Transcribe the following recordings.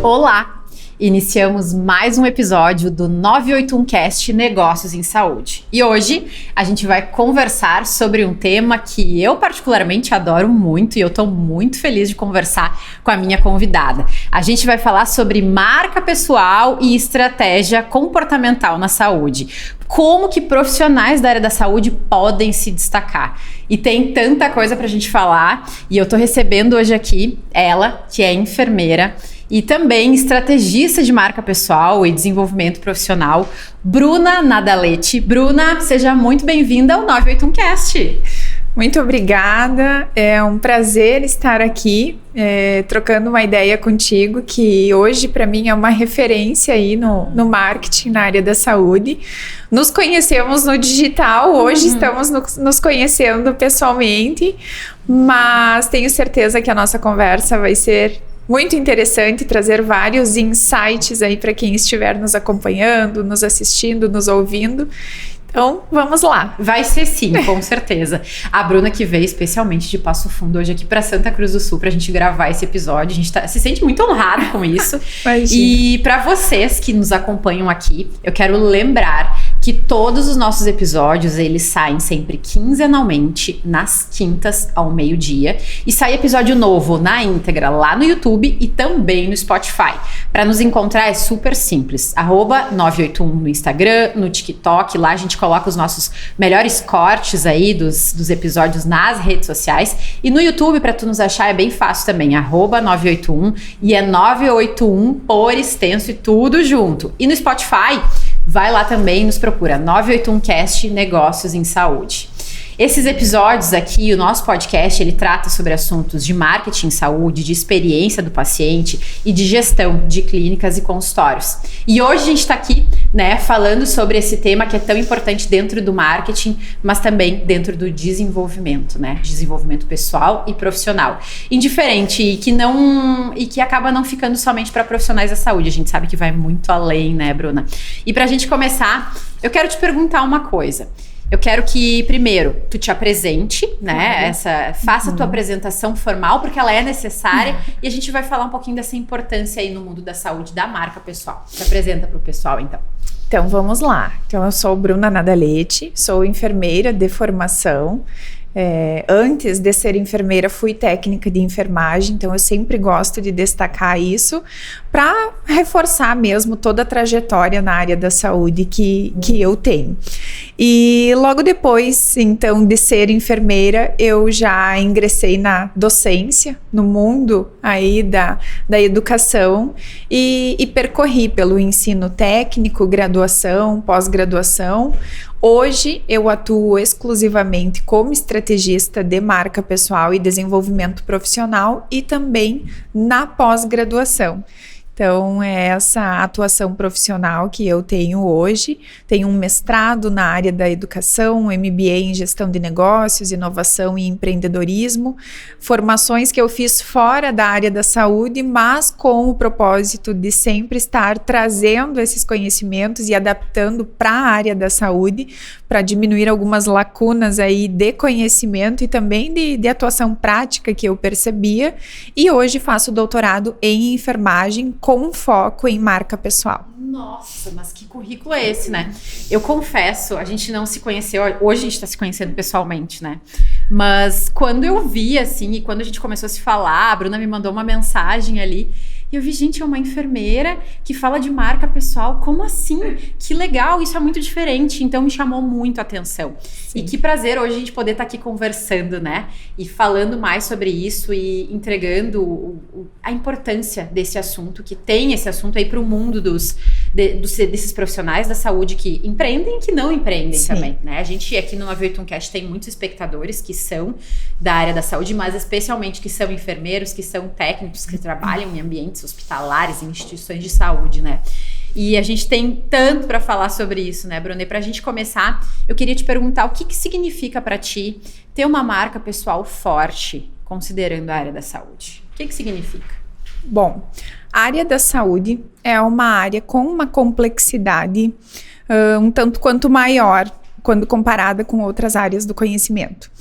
Olá! Iniciamos mais um episódio do 981cast Negócios em Saúde. E hoje a gente vai conversar sobre um tema que eu particularmente adoro muito e eu estou muito feliz de conversar com a minha convidada. A gente vai falar sobre marca pessoal e estratégia comportamental na saúde. Como que profissionais da área da saúde podem se destacar. E tem tanta coisa pra gente falar. E eu tô recebendo hoje aqui ela, que é enfermeira e também estrategista de marca pessoal e desenvolvimento profissional, Bruna Nadaletti. Bruna, seja muito bem-vinda ao 981cast. Muito obrigada, é um prazer estar aqui trocando uma ideia contigo, que hoje para mim é uma referência aí no marketing, na área da saúde. Nos conhecemos no digital, hoje estamos nos conhecendo pessoalmente, mas tenho certeza que a nossa conversa vai ser muito interessante, trazer vários insights aí para quem estiver nos acompanhando, nos assistindo, nos ouvindo. Então, vamos lá. Vai ser sim, com certeza. A Bruna que veio especialmente de Passo Fundo hoje aqui para Santa Cruz do Sul pra gente gravar esse episódio. A gente se sente muito honrado com isso. E para vocês que nos acompanham aqui, eu quero lembrar que todos os nossos episódios, eles saem sempre quinzenalmente, nas quintas ao meio-dia. E sai episódio novo na íntegra lá no YouTube e também no Spotify. Para nos encontrar é super simples. @981 no Instagram, no TikTok. Lá a gente coloca os nossos melhores cortes aí dos episódios nas redes sociais. E no YouTube, para tu nos achar, é bem fácil também. @981 e é 981 por extenso e tudo junto. E no Spotify, vai lá também, nos procura 981cast Negócios em Saúde. Esses episódios aqui, o nosso podcast, ele trata sobre assuntos de marketing em saúde, de experiência do paciente e de gestão de clínicas e consultórios. E hoje a gente está aqui, né, falando sobre esse tema que é tão importante dentro do marketing, mas também dentro do desenvolvimento, né? Desenvolvimento pessoal e profissional. Indiferente e que acaba não ficando somente para profissionais da saúde. A gente sabe que vai muito além, né, Bruna? E para a gente começar, eu quero te perguntar uma coisa. Eu quero que, primeiro, tu te apresente, né? Faça a tua apresentação formal, porque ela é necessária. E a gente vai falar um pouquinho dessa importância aí no mundo da saúde, da marca pessoal. Se apresenta pro pessoal, então. Então, vamos lá. Então, eu sou Bruna Nadaletti, sou enfermeira de formação. Antes de ser enfermeira, fui técnica de enfermagem, então eu sempre gosto de destacar isso para reforçar mesmo toda a trajetória na área da saúde que eu tenho. E logo depois, então, de ser enfermeira, eu já ingressei na docência, no mundo aí da educação e percorri pelo ensino técnico, graduação, pós-graduação. Hoje eu atuo exclusivamente como estrategista de marca pessoal e desenvolvimento profissional e também na pós-graduação. Então, é essa atuação profissional que eu tenho hoje. Tenho um mestrado na área da educação, um MBA em gestão de negócios, inovação e empreendedorismo. Formações que eu fiz fora da área da saúde, mas com o propósito de sempre estar trazendo esses conhecimentos e adaptando para a área da saúde, para diminuir algumas lacunas aí de conhecimento e também de atuação prática que eu percebia. E hoje faço doutorado em enfermagem com foco em marca pessoal. Nossa, mas que currículo é esse, né? Eu confesso, a gente não se conheceu, hoje a gente tá se conhecendo pessoalmente, né? Mas quando eu vi, assim, e quando a gente começou a se falar, a Bruna me mandou uma mensagem ali, e eu vi, gente, é uma enfermeira que fala de marca pessoal, como assim? Que legal, isso é muito diferente, então me chamou muito a atenção. Sim. E que prazer hoje a gente poder estar aqui conversando, né? E falando mais sobre isso e entregando a importância desse assunto, que tem esse assunto aí para o mundo desses profissionais da saúde que empreendem e que não empreendem. Sim. Também, né? A gente aqui no 981cast tem muitos espectadores que são da área da saúde, mas especialmente que são enfermeiros, que são técnicos, que trabalham em ambientes hospitalares, em instituições de saúde, né? E a gente tem tanto para falar sobre isso, né, Bruna? E pra gente começar, eu queria te perguntar o que significa para ti ter uma marca pessoal forte, considerando a área da saúde? O que significa? Bom, a área da saúde é uma área com uma complexidade um tanto quanto maior quando comparada com outras áreas do conhecimento.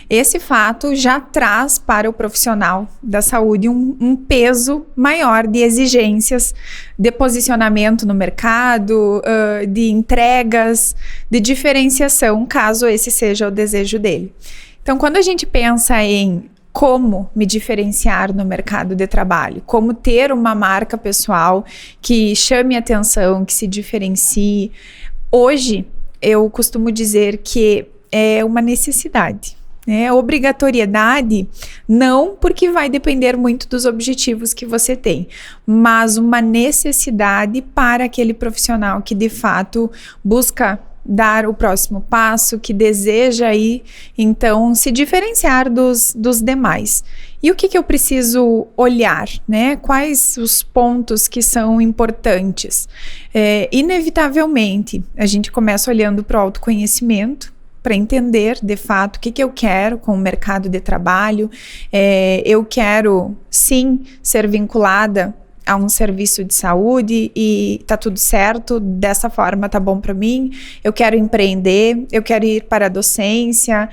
Esse fato já traz para o profissional da saúde um peso maior de exigências, de posicionamento no mercado, de entregas, de diferenciação, caso esse seja o desejo dele. Então, quando a gente pensa em como me diferenciar no mercado de trabalho, como ter uma marca pessoal que chame atenção, que se diferencie, hoje eu costumo dizer que é uma necessidade. Obrigatoriedade, não, porque vai depender muito dos objetivos que você tem, mas uma necessidade para aquele profissional que de fato busca dar o próximo passo, que deseja aí, então, se diferenciar dos demais. E o que eu preciso olhar, né? Quais os pontos que são importantes? Inevitavelmente, a gente começa olhando para o autoconhecimento, para entender, de fato, o que eu quero com o mercado de trabalho. Eu quero, sim, ser vinculada a um serviço de saúde e tá tudo certo, dessa forma tá bom para mim. Eu quero empreender, eu quero ir para a docência.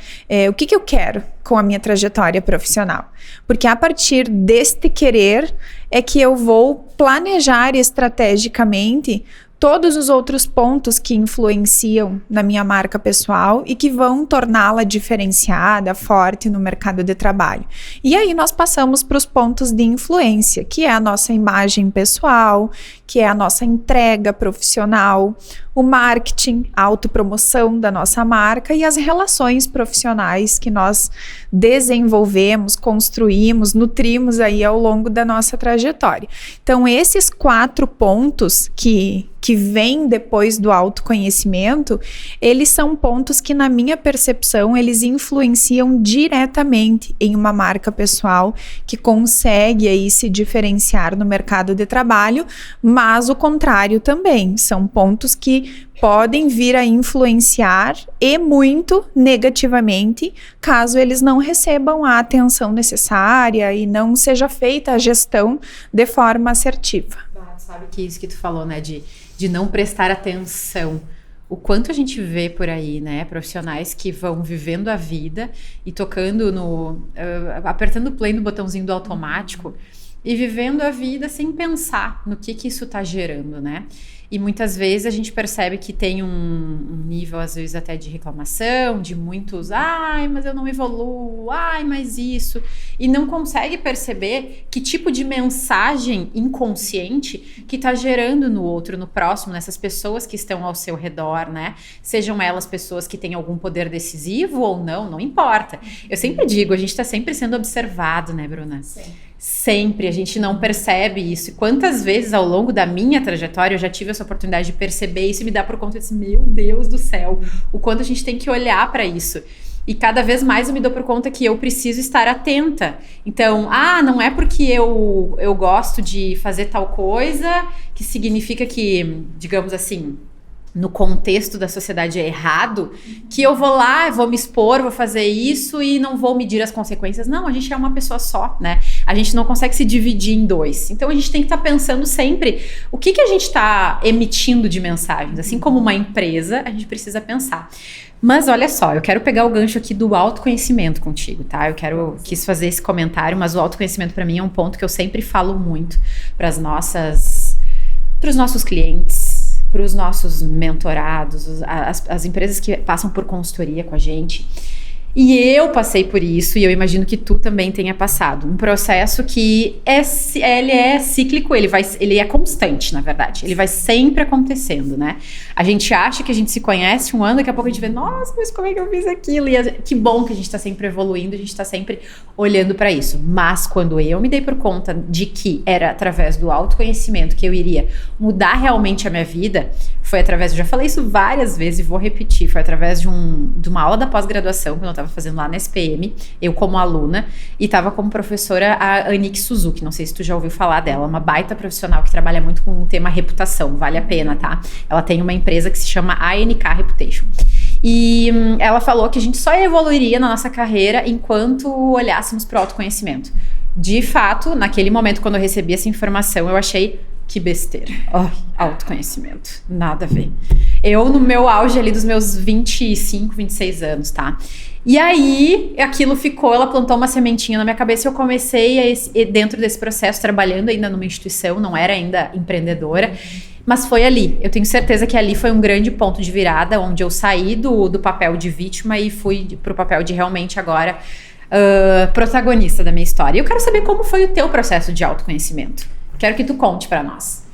O que eu quero com a minha trajetória profissional? Porque a partir deste querer é que eu vou planejar estrategicamente todos os outros pontos que influenciam na minha marca pessoal e que vão torná-la diferenciada, forte no mercado de trabalho. E aí nós passamos para os pontos de influência, que é a nossa imagem pessoal, que é a nossa entrega profissional, o marketing, a autopromoção da nossa marca e as relações profissionais que nós desenvolvemos, construímos, nutrimos aí ao longo da nossa trajetória. Então, esses 4 pontos que vêm depois do autoconhecimento, eles são pontos que, na minha percepção, eles influenciam diretamente em uma marca pessoal que consegue aí se diferenciar no mercado de trabalho, mas o contrário também, são pontos que podem vir a influenciar e muito negativamente, caso eles não recebam a atenção necessária e não seja feita a gestão de forma assertiva. Sabe que isso que tu falou, né, de não prestar atenção, o quanto a gente vê por aí, né, profissionais que vão vivendo a vida e tocando apertando play no botãozinho do automático e vivendo a vida sem pensar no que isso tá gerando, né? E muitas vezes a gente percebe que tem um nível, às vezes, até de reclamação, de muitos, ai, mas eu não evoluo, ai, mas isso. E não consegue perceber que tipo de mensagem inconsciente que tá gerando no outro, no próximo, nessas pessoas que estão ao seu redor, né? Sejam elas pessoas que têm algum poder decisivo ou não importa. Eu sempre digo, a gente tá sempre sendo observado, né, Bruna? Sim. Sempre, a gente não percebe isso. E quantas vezes ao longo da minha trajetória eu já tive essa oportunidade de perceber isso e me dar por conta desse, meu Deus do céu, o quanto a gente tem que olhar para isso. E cada vez mais eu me dou por conta que eu preciso estar atenta. Então, não é porque eu gosto de fazer tal coisa que significa que, digamos assim, no contexto da sociedade é errado, que eu vou lá, eu vou me expor, vou fazer isso e não vou medir as consequências. Não, a gente é uma pessoa só, né? A gente não consegue se dividir em 2. Então a gente tem que estar pensando sempre o que a gente está emitindo de mensagens. Assim como uma empresa, a gente precisa pensar. Mas olha só, eu quero pegar o gancho aqui do autoconhecimento contigo, tá? Quis fazer esse comentário, mas o autoconhecimento para mim é um ponto que eu sempre falo muito para os nossos clientes, para os nossos mentorados, as empresas que passam por consultoria com a gente. E eu passei por isso, e eu imagino que tu também tenha passado. Um processo que ele é cíclico, ele é constante, na verdade. Ele vai sempre acontecendo, né? A gente acha que a gente se conhece um ano, daqui a pouco a gente vê, nossa, mas como é que eu fiz aquilo? E que bom que a gente está sempre evoluindo, a gente está sempre olhando para isso. Mas quando eu me dei por conta de que era através do autoconhecimento que eu iria mudar realmente a minha vida, foi através, eu já falei isso várias vezes e vou repetir, foi através de uma aula da pós-graduação, quando eu estava fazendo lá na SPM, eu como aluna, e estava como professora a Aniki Suzuki, não sei se tu já ouviu falar dela, uma baita profissional que trabalha muito com o tema reputação, vale a pena, tá? Ela tem uma empresa que se chama ANK Reputation. E ela falou que a gente só evoluiria na nossa carreira enquanto olhássemos para o autoconhecimento. De fato, naquele momento, quando eu recebi essa informação, eu achei que besteira. Autoconhecimento. Nada a ver. Eu, no meu auge ali dos meus 25, 26 anos, tá? E aí, aquilo ficou, ela plantou uma sementinha na minha cabeça e eu comecei dentro desse processo, trabalhando ainda numa instituição, não era ainda empreendedora, mas foi ali. Eu tenho certeza que ali foi um grande ponto de virada, onde eu saí do papel de vítima e fui pro papel de realmente agora protagonista da minha história. E eu quero saber como foi o teu processo de autoconhecimento. Quero que tu conte pra nós.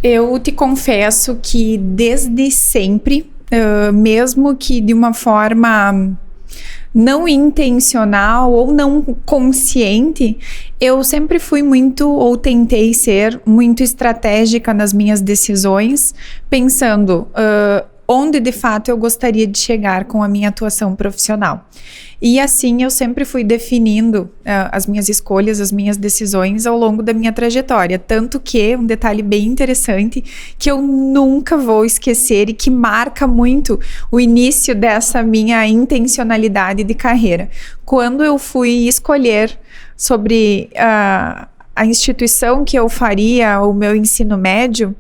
Eu te confesso que desde sempre, mesmo que de uma forma não intencional ou não consciente, eu sempre fui muito, ou tentei ser muito estratégica nas minhas decisões, pensando onde de fato eu gostaria de chegar com a minha atuação profissional. E assim eu sempre fui definindo as minhas escolhas, as minhas decisões ao longo da minha trajetória. Tanto que, um detalhe bem interessante, que eu nunca vou esquecer e que marca muito o início dessa minha intencionalidade de carreira. Quando eu fui escolher sobre a instituição que eu faria o meu ensino médio,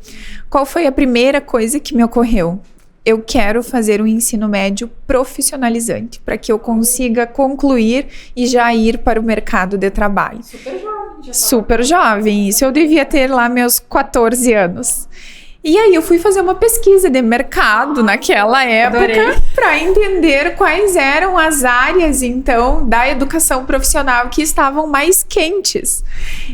qual foi a primeira coisa que me ocorreu? Eu quero fazer um ensino médio profissionalizante, para que eu consiga concluir e já ir para o mercado de trabalho. Super jovem. Super jovem, isso eu devia ter lá meus 14 anos. E aí eu fui fazer uma pesquisa de mercado naquela época para entender quais eram as áreas, então, da educação profissional que estavam mais quentes.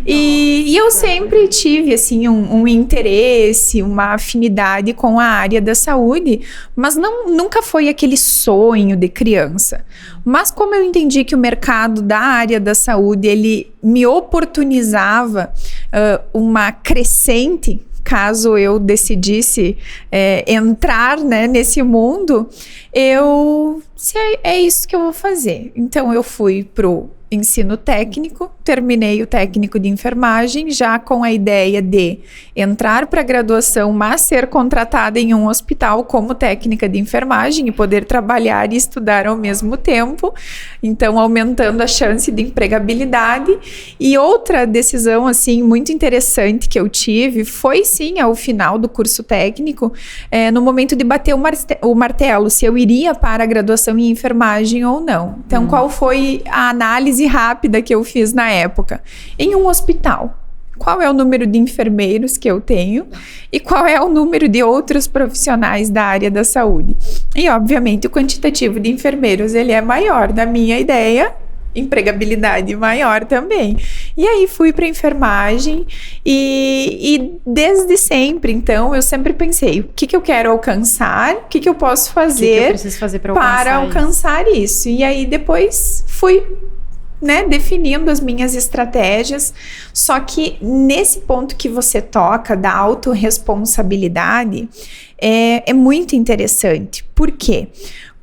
E eu sempre tive, assim, um interesse, uma afinidade com a área da saúde, mas nunca foi aquele sonho de criança. Mas como eu entendi que o mercado da área da saúde, ele me oportunizava uma crescente, caso eu decidisse entrar, né, nesse mundo, é isso que eu vou fazer. Então eu fui pro ensino técnico, terminei o técnico de enfermagem, já com a ideia de entrar para a graduação, mas ser contratada em um hospital como técnica de enfermagem e poder trabalhar e estudar ao mesmo tempo, então aumentando a chance de empregabilidade. E outra decisão, assim, muito interessante que eu tive foi, sim, ao final do curso técnico, no momento de bater o martelo, se eu iria para a graduação em enfermagem ou não. Então, qual foi a análise rápida que eu fiz na época? Em um hospital, qual é o número de enfermeiros que eu tenho e qual é o número de outros profissionais da área da saúde? E, obviamente, o quantitativo de enfermeiros, ele é maior. Na minha ideia, empregabilidade maior também. E aí fui para enfermagem e desde sempre, então, eu sempre pensei, o que eu quero alcançar, o que eu posso fazer, que eu preciso fazer para alcançar isso. E aí depois fui, né, definindo as minhas estratégias. Só que nesse ponto que você toca da autorresponsabilidade, é muito interessante. Por quê?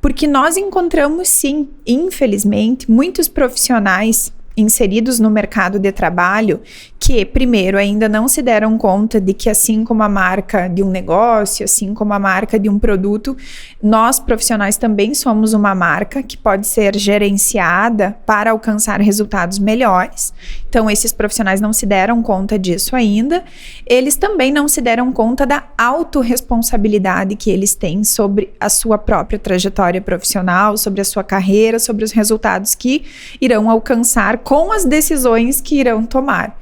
Porque nós encontramos, sim, infelizmente, muitos profissionais inseridos no mercado de trabalho que, primeiro, ainda não se deram conta de que, assim como a marca de um negócio, assim como a marca de um produto, nós profissionais também somos uma marca que pode ser gerenciada para alcançar resultados melhores. Então, esses profissionais não se deram conta disso ainda. Eles também não se deram conta da autorresponsabilidade que eles têm sobre a sua própria trajetória profissional, sobre a sua carreira, sobre os resultados que irão alcançar com as decisões que irão tomar.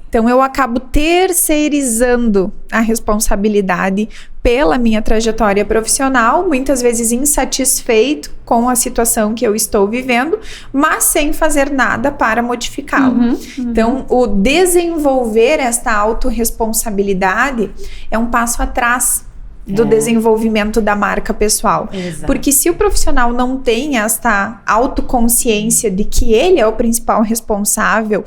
Então, eu acabo terceirizando a responsabilidade pela minha trajetória profissional, muitas vezes insatisfeito com a situação que eu estou vivendo, mas sem fazer nada para modificá-la. Então, o desenvolver esta autorresponsabilidade é um passo atrás do desenvolvimento da marca pessoal. Exato. Porque se o profissional não tem esta autoconsciência de que ele é o principal responsável,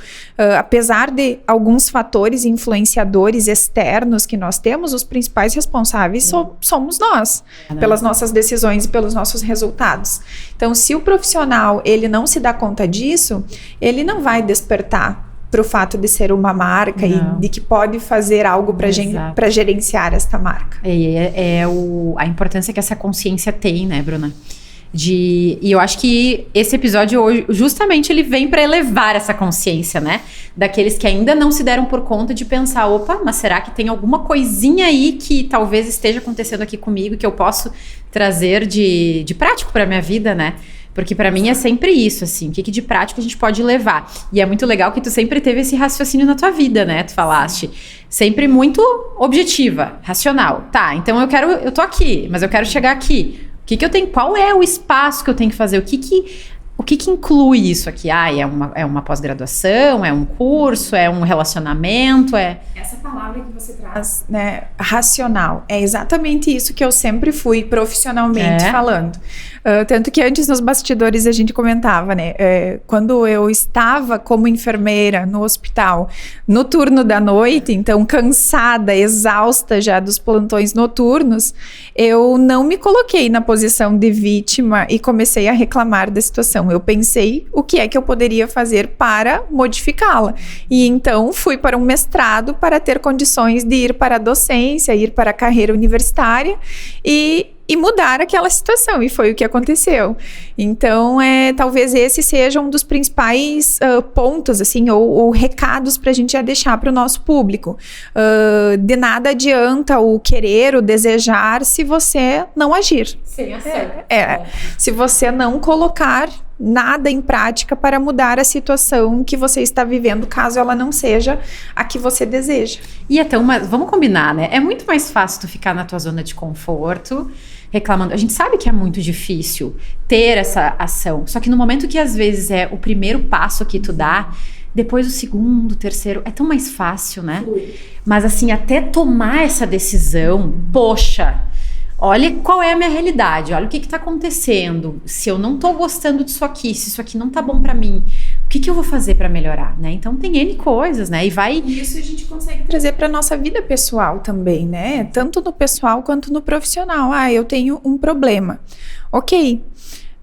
apesar de alguns fatores influenciadores externos que nós temos, os principais responsáveis somos nós, pelas nossas decisões e pelos nossos resultados. Então, se o profissional ele não se dá conta disso, ele não vai despertar para o fato de ser uma marca e de que pode fazer algo para gerenciar esta marca. A importância que essa consciência tem, né, Bruna? E eu acho que esse episódio hoje, justamente, ele vem para elevar essa consciência, né? Daqueles que ainda não se deram por conta de pensar, opa, mas será que tem alguma coisinha aí que talvez esteja acontecendo aqui comigo que eu posso trazer de prático para minha vida, né? Porque para mim é sempre isso, assim, o que de prático a gente pode levar. E é muito legal que tu sempre teve esse raciocínio na tua vida, né? Tu falaste, sempre muito objetiva, racional. Tá, então eu tô aqui, mas eu quero chegar aqui. O que eu tenho, qual é o espaço que eu tenho que fazer? O que inclui isso aqui? É uma pós-graduação, é um curso, é um relacionamento, Essa palavra que você traz, né, racional, é exatamente isso que eu sempre fui profissionalmente falando. Tanto que antes nos bastidores a gente comentava, né, quando eu estava como enfermeira no hospital, no turno da noite, então cansada, exausta já dos plantões noturnos, eu não me coloquei na posição de vítima e comecei a reclamar da situação. Eu pensei o que é que eu poderia fazer para modificá-la. E então fui para um mestrado para ter condições de ir para a docência, ir para a carreira universitária e mudar aquela situação, e foi o que aconteceu. Então, talvez esse seja um dos principais pontos, assim, ou recados para a gente já deixar para o nosso público. De nada adianta o querer, o desejar, se você não agir. Sem ação. Se você não colocar nada em prática para mudar a situação que você está vivendo, caso ela não seja a que você deseja. E vamos combinar, né? É muito mais fácil tu ficar na tua zona de conforto, reclamando. A gente sabe que é muito difícil ter essa ação, só que no momento que às vezes é o primeiro passo que tu dá, depois o segundo, o terceiro, é tão mais fácil, né? Mas assim, até tomar essa decisão, poxa, olha qual é a minha realidade, olha o que está acontecendo, se eu não estou gostando disso aqui, se isso aqui não tá bom para mim, o que eu vou fazer para melhorar, né? Então tem N coisas, né? E isso a gente consegue trazer para nossa vida pessoal também, né? Tanto no pessoal quanto no profissional. Eu tenho um problema. Ok,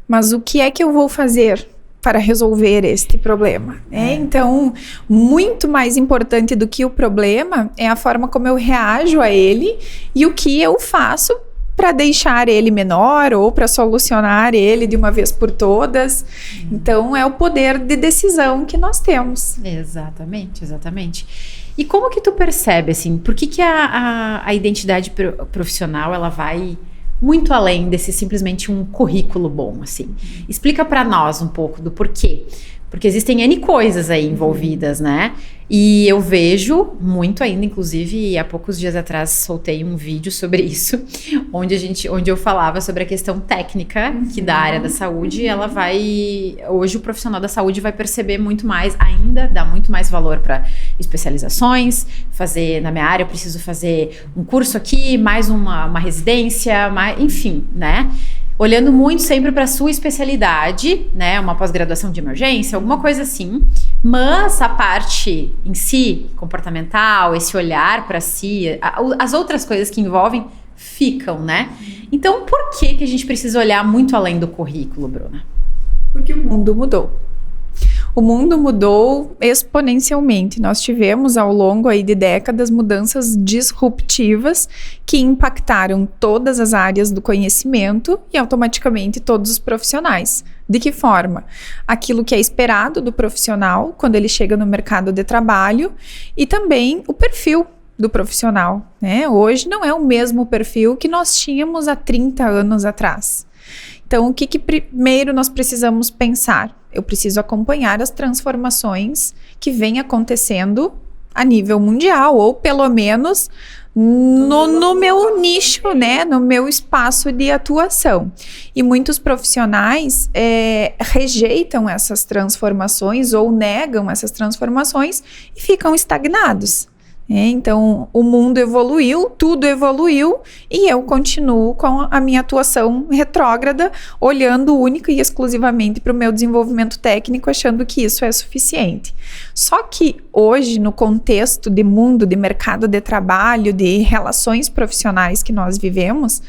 mas o que é que eu vou fazer para resolver este problema? Então, muito mais importante do que o problema é a forma como eu reajo a ele e o que eu faço para deixar ele menor ou para solucionar ele de uma vez por todas. Então, é o poder de decisão que nós temos. Exatamente. E como que tu percebe, assim, por que a identidade profissional, ela vai muito além desse simplesmente um currículo bom, assim? Explica para nós um pouco do porquê. Porque existem N coisas aí envolvidas, né? E eu vejo muito ainda, inclusive, há poucos dias atrás soltei um vídeo sobre isso, onde eu falava sobre a questão técnica, que da área da saúde, hoje o profissional da saúde vai perceber muito mais, ainda dá muito mais valor para especializações, na minha área eu preciso fazer um curso aqui, mais uma residência, enfim, né? Olhando muito sempre para a sua especialidade, né? Uma pós-graduação de emergência, alguma coisa assim. Mas a parte em si, comportamental, esse olhar para si, as outras coisas que envolvem, ficam, né? Então, por que a gente precisa olhar muito além do currículo, Bruna? Porque o mundo mudou. O mundo mudou exponencialmente. Nós tivemos ao longo aí de décadas mudanças disruptivas que impactaram todas as áreas do conhecimento e automaticamente todos os profissionais. De que forma? Aquilo que é esperado do profissional quando ele chega no mercado de trabalho e também o perfil do profissional, né? Hoje não é o mesmo perfil que nós tínhamos há 30 anos atrás. Então, o que primeiro nós precisamos pensar? Eu preciso acompanhar as transformações que vêm acontecendo a nível mundial, ou pelo menos no meu nicho, né? No meu espaço de atuação. E muitos profissionais rejeitam essas transformações ou negam essas transformações e ficam estagnados. Então, o mundo evoluiu, tudo evoluiu e eu continuo com a minha atuação retrógrada, olhando única e exclusivamente para o meu desenvolvimento técnico, achando que isso é suficiente. Só que hoje, no contexto de mundo, de mercado de trabalho, de relações profissionais que nós vivemos,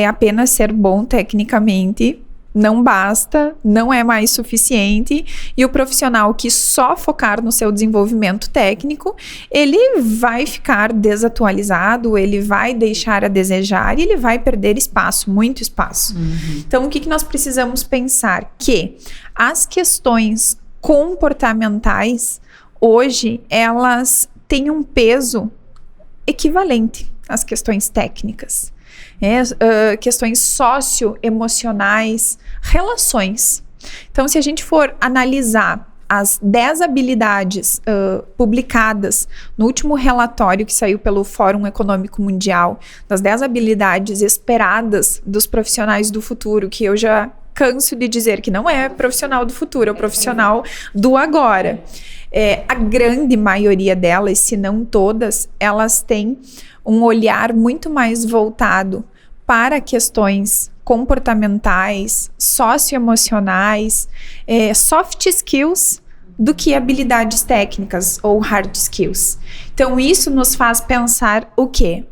apenas ser bom tecnicamente não basta, não é mais suficiente, e o profissional que só focar no seu desenvolvimento técnico, ele vai ficar desatualizado, ele vai deixar a desejar e ele vai perder espaço, muito espaço. Então, o que nós precisamos pensar? Que as questões comportamentais, hoje, elas têm um peso equivalente às questões técnicas. Questões socioemocionais, relações. Então, se a gente for analisar as 10 habilidades publicadas no último relatório que saiu pelo Fórum Econômico Mundial, das 10 habilidades esperadas dos profissionais do futuro, que eu já canso de dizer que não é profissional do futuro, é o profissional do agora. A grande maioria delas, se não todas, elas têm um olhar muito mais voltado para questões comportamentais, socioemocionais, soft skills, do que habilidades técnicas ou hard skills. Então, isso nos faz pensar o quê?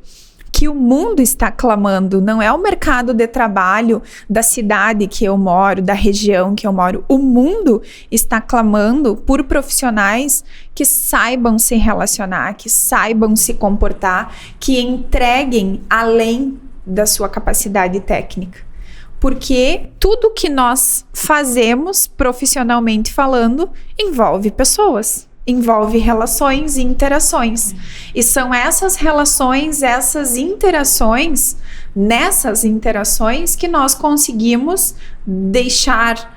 Que o mundo está clamando, não é o mercado de trabalho da cidade que eu moro, da região que eu moro. O mundo está clamando por profissionais que saibam se relacionar, que saibam se comportar, que entreguem além da sua capacidade técnica. Porque tudo que nós fazemos profissionalmente falando envolve pessoas, envolve relações e interações. E são essas relações, essas interações, nessas interações que nós conseguimos deixar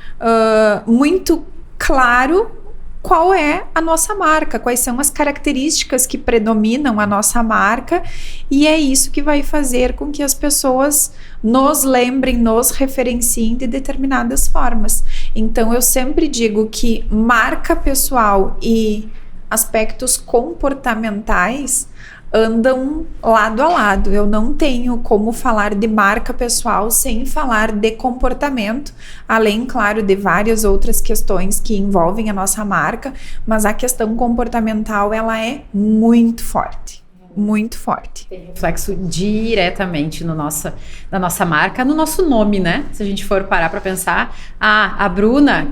muito claro qual é a nossa marca, quais são as características que predominam a nossa marca, e é isso que vai fazer com que as pessoas nos lembrem, nos referenciem de determinadas formas. Então, eu sempre digo que marca pessoal e aspectos comportamentais andam lado a lado. Eu não tenho como falar de marca pessoal sem falar de comportamento, além, claro, de várias outras questões que envolvem a nossa marca, mas a questão comportamental, ela é muito forte. Muito forte. Tem reflexo diretamente na nossa marca, no nosso nome, né? Se a gente for parar para pensar, a Bruna,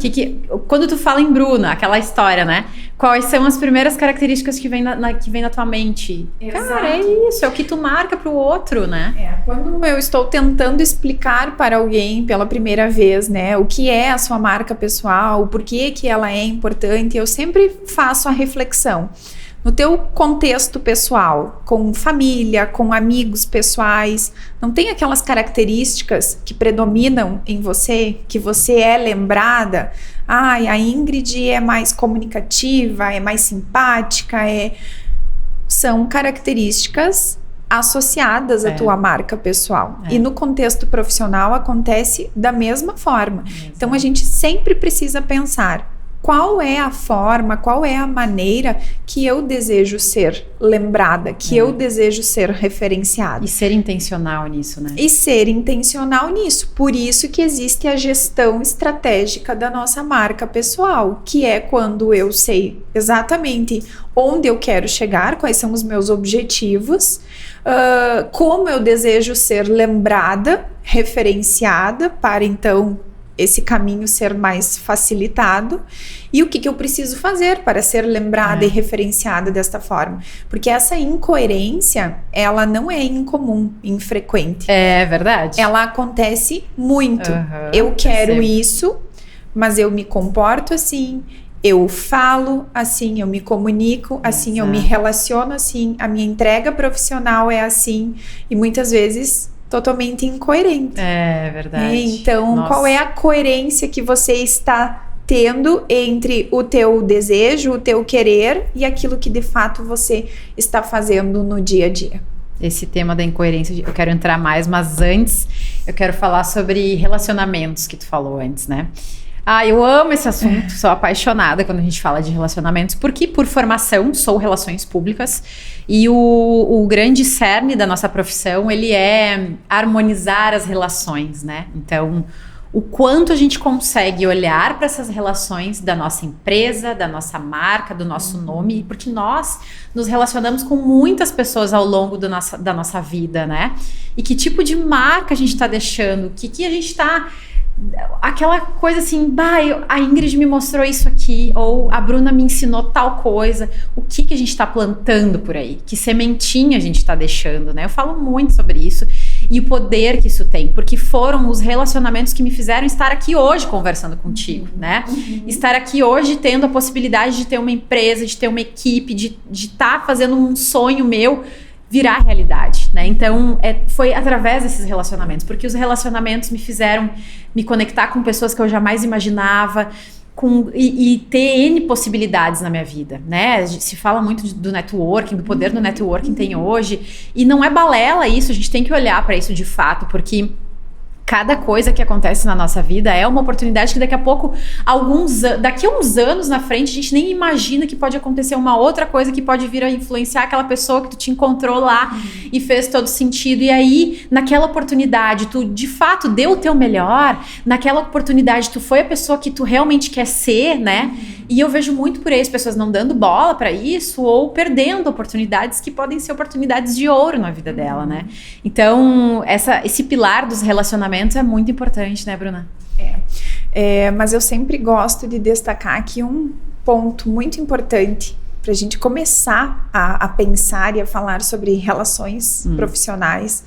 quando tu fala em Bruna, aquela história, né? Quais são as primeiras características que vem na tua mente? Exato. Cara, é isso, é o que tu marca pro outro, né? Quando eu estou tentando explicar para alguém pela primeira vez, né, o que é a sua marca pessoal, por que ela é importante, eu sempre faço a reflexão. No teu contexto pessoal, com família, com amigos pessoais, não tem aquelas características que predominam em você, que você é lembrada? A Ingrid é mais comunicativa, é mais simpática, são características associadas à tua marca pessoal. E no contexto profissional acontece da mesma forma. Então, a gente sempre precisa pensar: qual é a forma, qual é a maneira que eu desejo ser lembrada, que eu desejo ser referenciada. E ser intencional nisso, né? E ser intencional nisso. Por isso que existe a gestão estratégica da nossa marca pessoal, que é quando eu sei exatamente onde eu quero chegar, quais são os meus objetivos, como eu desejo ser lembrada, referenciada, para então esse caminho ser mais facilitado, e o que eu preciso fazer para ser lembrada e referenciada desta forma. Porque essa incoerência, ela não é incomum, infrequente. É verdade. Ela acontece muito. Eu quero isso, mas eu me comporto assim, eu falo assim, eu me comunico assim, eu me relaciono assim, a minha entrega profissional é assim, e muitas vezes totalmente incoerente. É verdade. Então, qual é a coerência que você está tendo entre o teu desejo, o teu querer e aquilo que de fato você está fazendo no dia a dia? Esse tema da incoerência eu quero entrar mais, mas antes eu quero falar sobre relacionamentos, que tu falou antes, né? Eu amo esse assunto, sou apaixonada quando a gente fala de relacionamentos, porque por formação sou relações públicas, e o grande cerne da nossa profissão, ele é harmonizar as relações, né? Então, o quanto a gente consegue olhar para essas relações da nossa empresa, da nossa marca, do nosso nome, porque nós nos relacionamos com muitas pessoas ao longo da nossa vida, né? E que tipo de marca a gente está deixando, que a gente está aquela coisa assim, a Ingrid me mostrou isso aqui, ou a Bruna me ensinou tal coisa. O que a gente está plantando por aí? Que sementinha a gente está deixando, né? Eu falo muito sobre isso e o poder que isso tem, porque foram os relacionamentos que me fizeram estar aqui hoje conversando contigo, né? Estar aqui hoje tendo a possibilidade de ter uma empresa, de ter uma equipe, de estar fazendo um sonho meu virar realidade, né? Então, foi através desses relacionamentos, porque os relacionamentos me fizeram me conectar com pessoas que eu jamais imaginava, e ter N possibilidades na minha vida, né? Se fala muito do networking, do poder do networking tem hoje, e não é balela isso, a gente tem que olhar para isso de fato, porque cada coisa que acontece na nossa vida é uma oportunidade que daqui a pouco, daqui a uns anos na frente, a gente nem imagina que pode acontecer uma outra coisa que pode vir a influenciar aquela pessoa que tu te encontrou lá e fez todo sentido. E aí, naquela oportunidade, tu de fato deu o teu melhor, naquela oportunidade tu foi a pessoa que tu realmente quer ser, né? E eu vejo muito por aí as pessoas não dando bola pra isso ou perdendo oportunidades que podem ser oportunidades de ouro na vida dela, né? Então, esse pilar dos relacionamentos é muito importante, né, Bruna? Mas eu sempre gosto de destacar aqui um ponto muito importante para a gente começar a pensar e a falar sobre relações profissionais.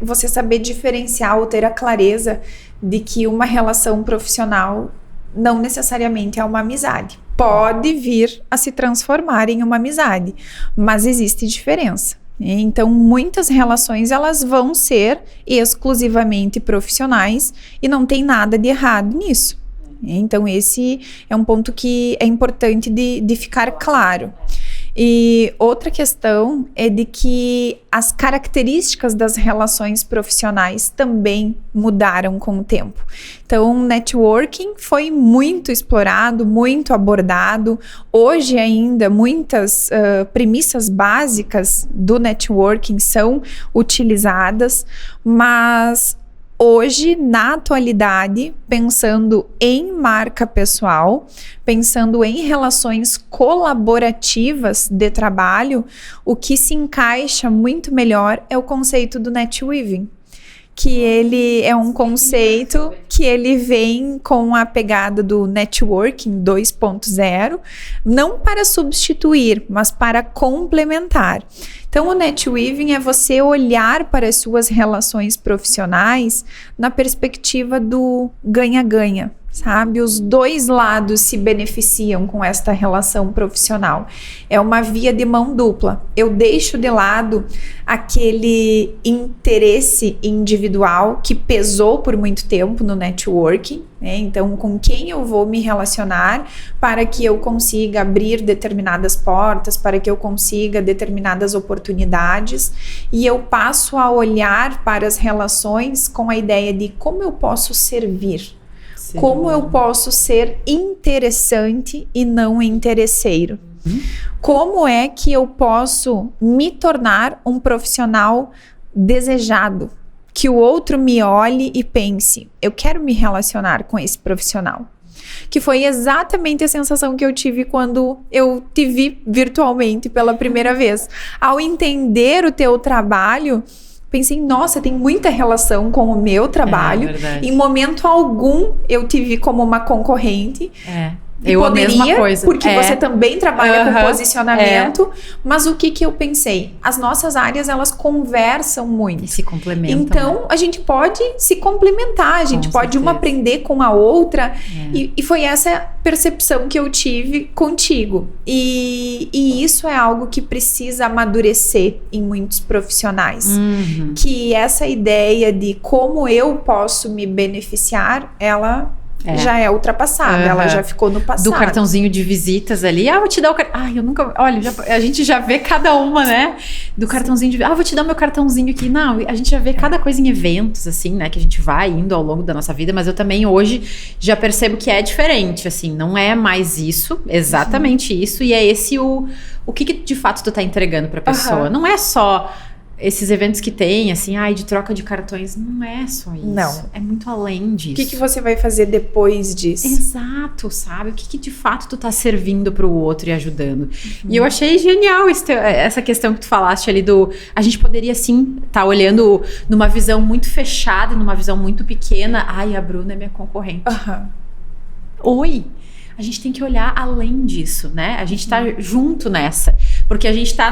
Você saber diferenciar ou ter a clareza de que uma relação profissional não necessariamente é uma amizade. Pode vir a se transformar em uma amizade, mas existe diferença. Então, muitas relações elas vão ser exclusivamente profissionais e não tem nada de errado nisso. Então, esse é um ponto que é importante de ficar claro. E outra questão é de que as características das relações profissionais também mudaram com o tempo. Então, networking foi muito explorado, muito abordado. Hoje ainda, muitas premissas básicas do networking são utilizadas, mas hoje, na atualidade, pensando em marca pessoal, pensando em relações colaborativas de trabalho, o que se encaixa muito melhor é o conceito do netweaving, que ele é um conceito que ele vem com a pegada do networking 2.0, não para substituir, mas para complementar. Então, o netweaving é você olhar para as suas relações profissionais na perspectiva do ganha-ganha, sabe? Os dois lados se beneficiam com esta relação profissional. É uma via de mão dupla. Eu deixo de lado aquele interesse individual que pesou por muito tempo no networking, né? Então, com quem eu vou me relacionar para que eu consiga abrir determinadas portas, para que eu consiga determinadas oportunidades, e eu passo a olhar para as relações com a ideia de como eu posso servir. Como eu posso ser interessante e não interesseiro? Como é que eu posso me tornar um profissional desejado? Que o outro me olhe e pense, eu quero me relacionar com esse profissional. Que foi exatamente a sensação que eu tive quando eu te vi virtualmente pela primeira vez. Ao entender o teu trabalho, pensei, nossa, tem muita relação com o meu trabalho. Em momento algum, eu te vi como uma concorrente. Eu poderia, a mesma coisa. Porque você também trabalha com posicionamento. Mas o que eu pensei? As nossas áreas, elas conversam muito. E se complementam. Então, a gente pode se complementar. A gente pode uma aprender com a outra. E foi essa percepção que eu tive contigo. E isso é algo que precisa amadurecer em muitos profissionais. Que essa ideia de como eu posso me beneficiar, ela já é ultrapassada, ela já ficou no passado. Do cartãozinho de visitas ali, vou te dar o cartão. Eu nunca. Olha, a gente já vê cada uma, né? Do cartãozinho de. Vou te dar o meu cartãozinho aqui. Não, a gente já vê cada coisa em eventos, assim, né? Que a gente vai indo ao longo da nossa vida, mas eu também hoje já percebo que é diferente, assim, não é mais isso, exatamente isso, e é esse o que de fato tu tá entregando pra pessoa. Não é só esses eventos que tem, assim, de troca de cartões, não é só isso. Não. É muito além disso. O que você vai fazer depois disso? Exato, sabe? O que de fato tu tá servindo pro outro e ajudando. E eu achei genial essa questão que tu falaste ali a gente poderia, sim, tá olhando numa visão muito fechada, numa visão muito pequena. Ai, a Bruna é minha concorrente. Oi! A gente tem que olhar além disso, né? A gente tá junto nessa. Porque a gente tá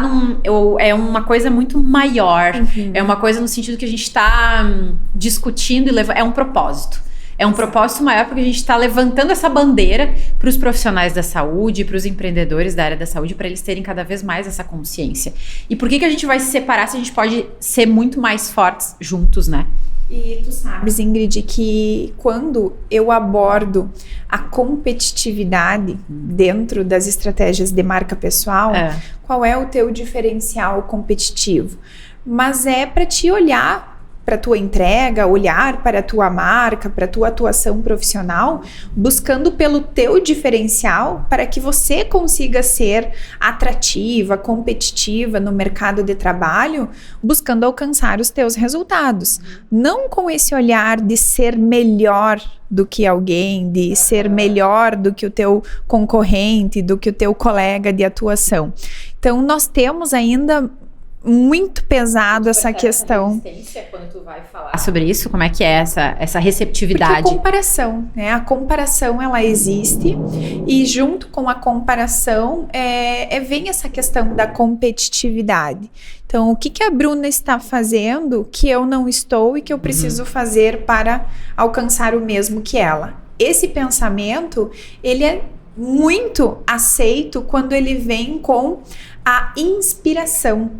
é uma coisa muito maior. É uma coisa no sentido que a gente tá discutindo e é um propósito. É um propósito maior porque a gente está levantando essa bandeira para os profissionais da saúde, para os empreendedores da área da saúde, para eles terem cada vez mais essa consciência. E por que a gente vai se separar se a gente pode ser muito mais fortes juntos, né? E tu sabes, Ingrid, que quando eu abordo a competitividade dentro das estratégias de marca pessoal, qual é o teu diferencial competitivo? Mas é para te olhar para a tua entrega, olhar para a tua marca, para a tua atuação profissional, buscando pelo teu diferencial para que você consiga ser atrativa, competitiva no mercado de trabalho, buscando alcançar os teus resultados. Não com esse olhar de ser melhor do que alguém, de ser melhor do que o teu concorrente, do que o teu colega de atuação. Então, nós temos ainda muito pesado essa questão. Quando tu vai falar sobre isso, como é que é essa receptividade? Porque a comparação, né? A comparação, ela existe e junto com a comparação vem essa questão da competitividade. Então, o que a Bruna está fazendo que eu não estou e que eu preciso fazer para alcançar o mesmo que ela? Esse pensamento, ele é muito aceito quando ele vem com a inspiração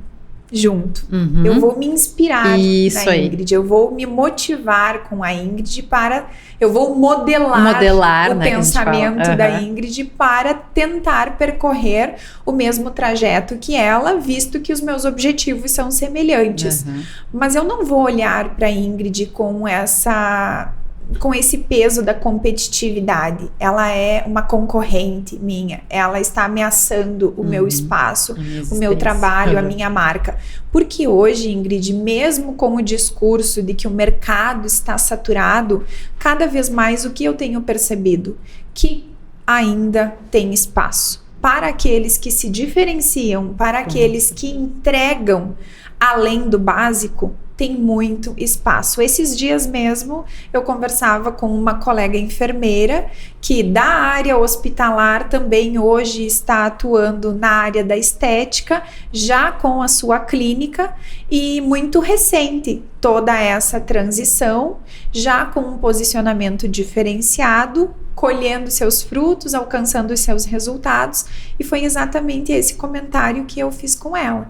junto. Eu vou me inspirar na Ingrid, eu vou me motivar com a Ingrid eu vou modelar o pensamento da Ingrid para tentar percorrer o mesmo trajeto que ela, visto que os meus objetivos são semelhantes. Mas eu não vou olhar para a Ingrid com esse peso da competitividade. Ela é uma concorrente minha, ela está ameaçando o meu espaço, o meu trabalho, a minha marca. Porque hoje, Ingrid, mesmo com o discurso de que o mercado está saturado, cada vez mais o que eu tenho percebido? Que ainda tem espaço para aqueles que se diferenciam, para aqueles que entregam além do básico. Tem muito espaço. Esses dias mesmo eu conversava com uma colega enfermeira que da área hospitalar também hoje está atuando na área da estética, já com a sua clínica, e muito recente toda essa transição, já com um posicionamento diferenciado, colhendo seus frutos, alcançando os seus resultados, e foi exatamente esse comentário que eu fiz com ela.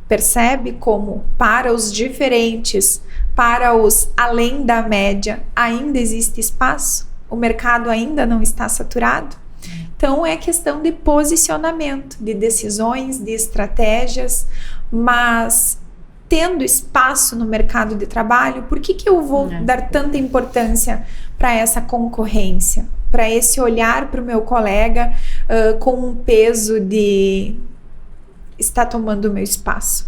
Percebe como para os diferentes, para os além da média, ainda existe espaço? O mercado ainda não está saturado? Então é questão de posicionamento, de decisões, de estratégias, mas tendo espaço no mercado de trabalho, por que eu vou dar tanta importância para essa concorrência? Para esse olhar para o meu colega com um peso de está tomando o meu espaço.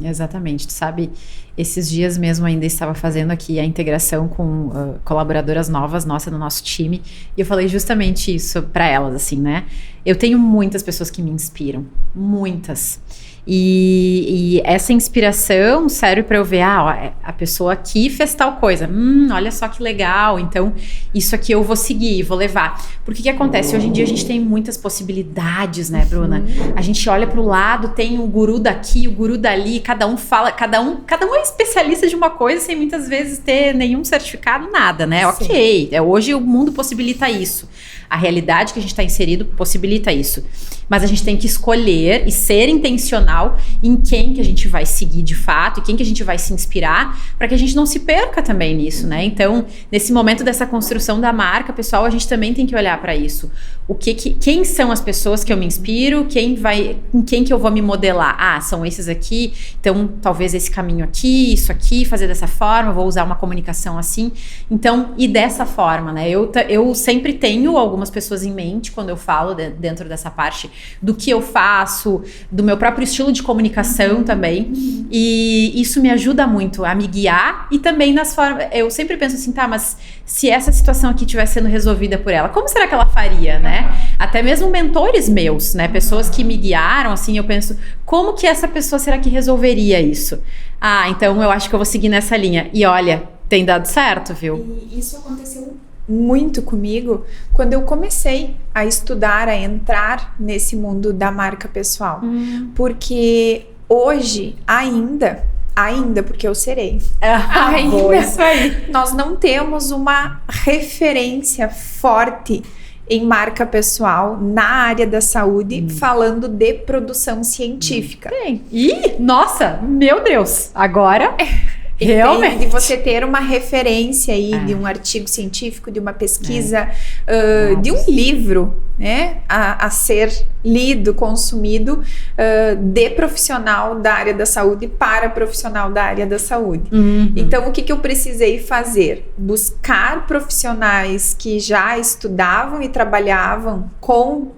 Exatamente, tu sabe, esses dias mesmo ainda estava fazendo aqui a integração com colaboradoras novas no nosso time, e eu falei justamente isso para elas, assim, né? Eu tenho muitas pessoas que me inspiram, muitas. E essa inspiração serve para eu ver, a pessoa aqui fez tal coisa, olha só que legal, então isso aqui eu vou seguir, vou levar. Porque o que acontece? Hoje em dia a gente tem muitas possibilidades, né, Bruna? A gente olha para o lado, tem o guru daqui, o guru dali, cada um é especialista de uma coisa sem muitas vezes ter nenhum certificado, nada, né? Sim. Ok, hoje o mundo possibilita isso. A realidade que a gente está inserido possibilita isso. Mas a gente tem que escolher e ser intencional em quem que a gente vai seguir de fato e quem que a gente vai se inspirar para que a gente não se perca também nisso, né? Então, nesse momento dessa construção da marca, pessoal, a gente também tem que olhar para isso. Quem são as pessoas que eu me inspiro? Em quem que eu vou me modelar? São esses aqui, então talvez esse caminho aqui, isso aqui, fazer dessa forma, vou usar uma comunicação assim. Então, e dessa forma, né? Eu sempre tenho algumas pessoas em mente quando eu falo dentro dessa parte do que eu faço, do meu próprio estilo estilo de comunicação também. E isso me ajuda muito a me guiar e também nas formas... Eu sempre penso assim, tá, mas se essa situação aqui estivesse sendo resolvida por ela, como será que ela faria, né? Até mesmo mentores meus, né? Pessoas que me guiaram, assim, eu penso, como que essa pessoa será que resolveria isso? Ah, então eu acho que eu vou seguir nessa linha. E olha, tem dado certo, viu? E isso aconteceu muito comigo quando eu comecei a estudar, a entrar nesse mundo da marca pessoal. Porque hoje, ainda, porque eu serei, ainda, isso aí. Nós não temos uma referência forte em marca pessoal na área da saúde, falando de produção científica. Ih, nossa, meu Deus, agora... Realmente. De você ter uma referência aí de um artigo científico, de uma pesquisa, de um livro, né, a ser lido, consumido, de profissional da área da saúde para profissional da área da saúde. Então, o que eu precisei fazer? Buscar profissionais que já estudavam e trabalhavam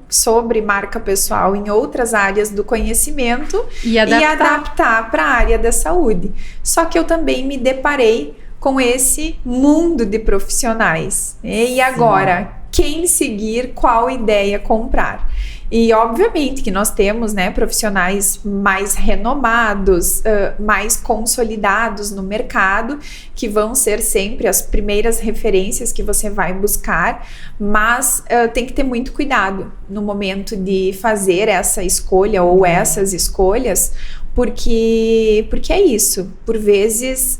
sobre marca pessoal em outras áreas do conhecimento e adaptar para a área da saúde. Só que eu também me deparei com esse mundo de profissionais. E agora, quem seguir, qual ideia comprar? E obviamente que nós temos, né, profissionais mais renomados, mais consolidados no mercado, que vão ser sempre as primeiras referências que você vai buscar, mas tem que ter muito cuidado no momento de fazer essa escolha ou essas escolhas, porque é isso. Por vezes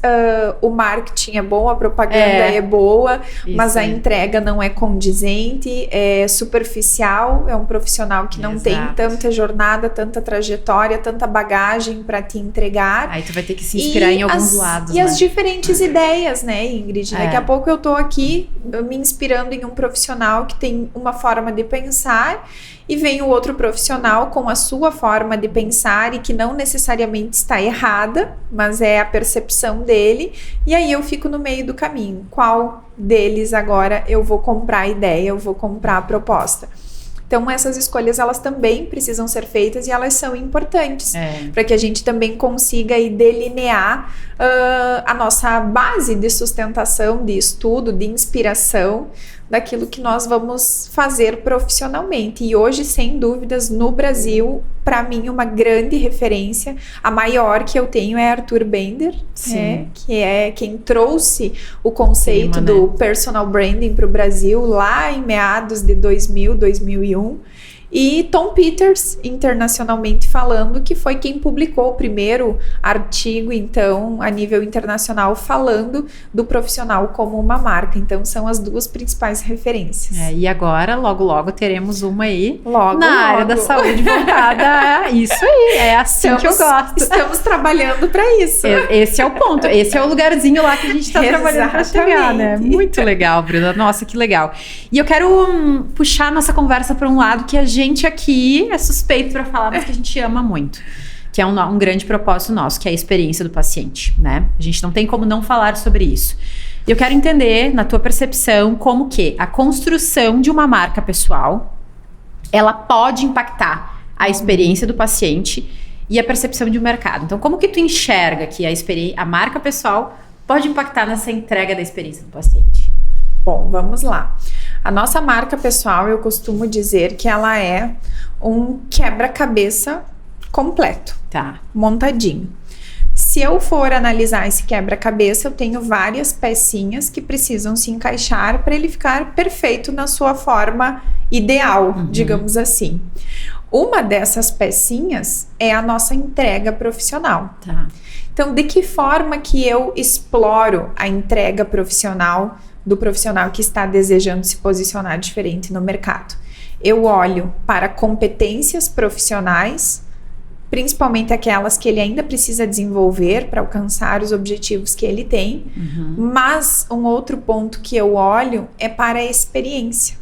o marketing é bom, a propaganda é boa, mas a entrega não é condizente, é superficial, é um profissional que não tem tanta jornada, tanta trajetória, tanta bagagem para te entregar. Aí tu vai ter que se inspirar em alguns lados. E as diferentes ideias, né, Ingrid? Daqui a pouco eu tô aqui me inspirando em um profissional que tem uma forma de pensar, e vem o outro profissional com a sua forma de pensar e que não necessariamente está errada, mas é a percepção dele, e aí eu fico no meio do caminho. Qual deles agora eu vou comprar a ideia, eu vou comprar a proposta? Então essas escolhas, elas também precisam ser feitas e elas são importantes para que a gente também consiga aí delinear a nossa base de sustentação, de estudo, de inspiração daquilo que nós vamos fazer profissionalmente. E hoje, sem dúvidas, no Brasil, para mim, uma grande referência, a maior que eu tenho é Arthur Bender, que é quem trouxe o conceito do personal branding para o Brasil lá em meados de 2000, 2001. E Tom Peters, internacionalmente falando, que foi quem publicou o primeiro artigo, então, a nível internacional, falando do profissional como uma marca. Então, são as duas principais referências. E agora, logo, logo, teremos uma aí na área da saúde voltada a isso aí. É assim que eu gosto. Estamos trabalhando para isso. Esse é o ponto. Esse é o lugarzinho lá que a gente está trabalhando para chegar, né? Muito legal, Bruna. Nossa, que legal. E eu quero puxar a nossa conversa para um lado que a gente aqui é suspeito para falar, mas que a gente ama muito, que é um grande propósito nosso, que é a experiência do paciente, né? A gente não tem como não falar sobre isso. E eu quero entender, na tua percepção, como que a construção de uma marca pessoal, ela pode impactar a experiência do paciente e a percepção de um mercado. Então, como que tu enxerga que a marca pessoal pode impactar nessa entrega da experiência do paciente? Bom, vamos lá. A nossa marca pessoal, eu costumo dizer que ela é um quebra-cabeça completo, montadinho. Se eu for analisar esse quebra-cabeça, eu tenho várias pecinhas que precisam se encaixar para ele ficar perfeito na sua forma ideal, digamos assim. Uma dessas pecinhas é a nossa entrega profissional. Então, de que forma que eu exploro a entrega profissional do profissional que está desejando se posicionar diferente no mercado? Eu olho para competências profissionais, principalmente aquelas que ele ainda precisa desenvolver para alcançar os objetivos que ele tem, mas um outro ponto que eu olho é para a experiência.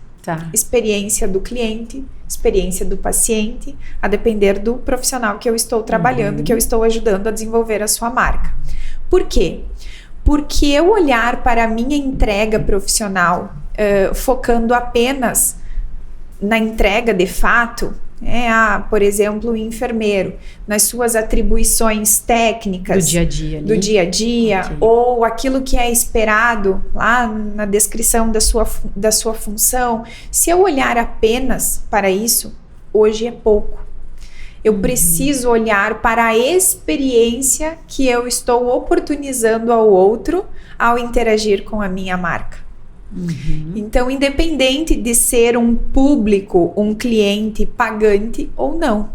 Experiência do cliente, experiência do paciente, a depender do profissional que eu estou trabalhando, que eu estou ajudando a desenvolver a sua marca. Por quê? Porque eu olhar para a minha entrega profissional focando apenas na entrega de fato, Por exemplo, o enfermeiro, nas suas atribuições técnicas do dia a dia, ali. Do dia a dia, okay. Ou aquilo que é esperado lá na descrição da sua função. Se eu olhar apenas para isso, hoje é pouco. Eu preciso olhar para a experiência que eu estou oportunizando ao outro ao interagir com a minha marca. Então, independente de ser um público, um cliente pagante ou não,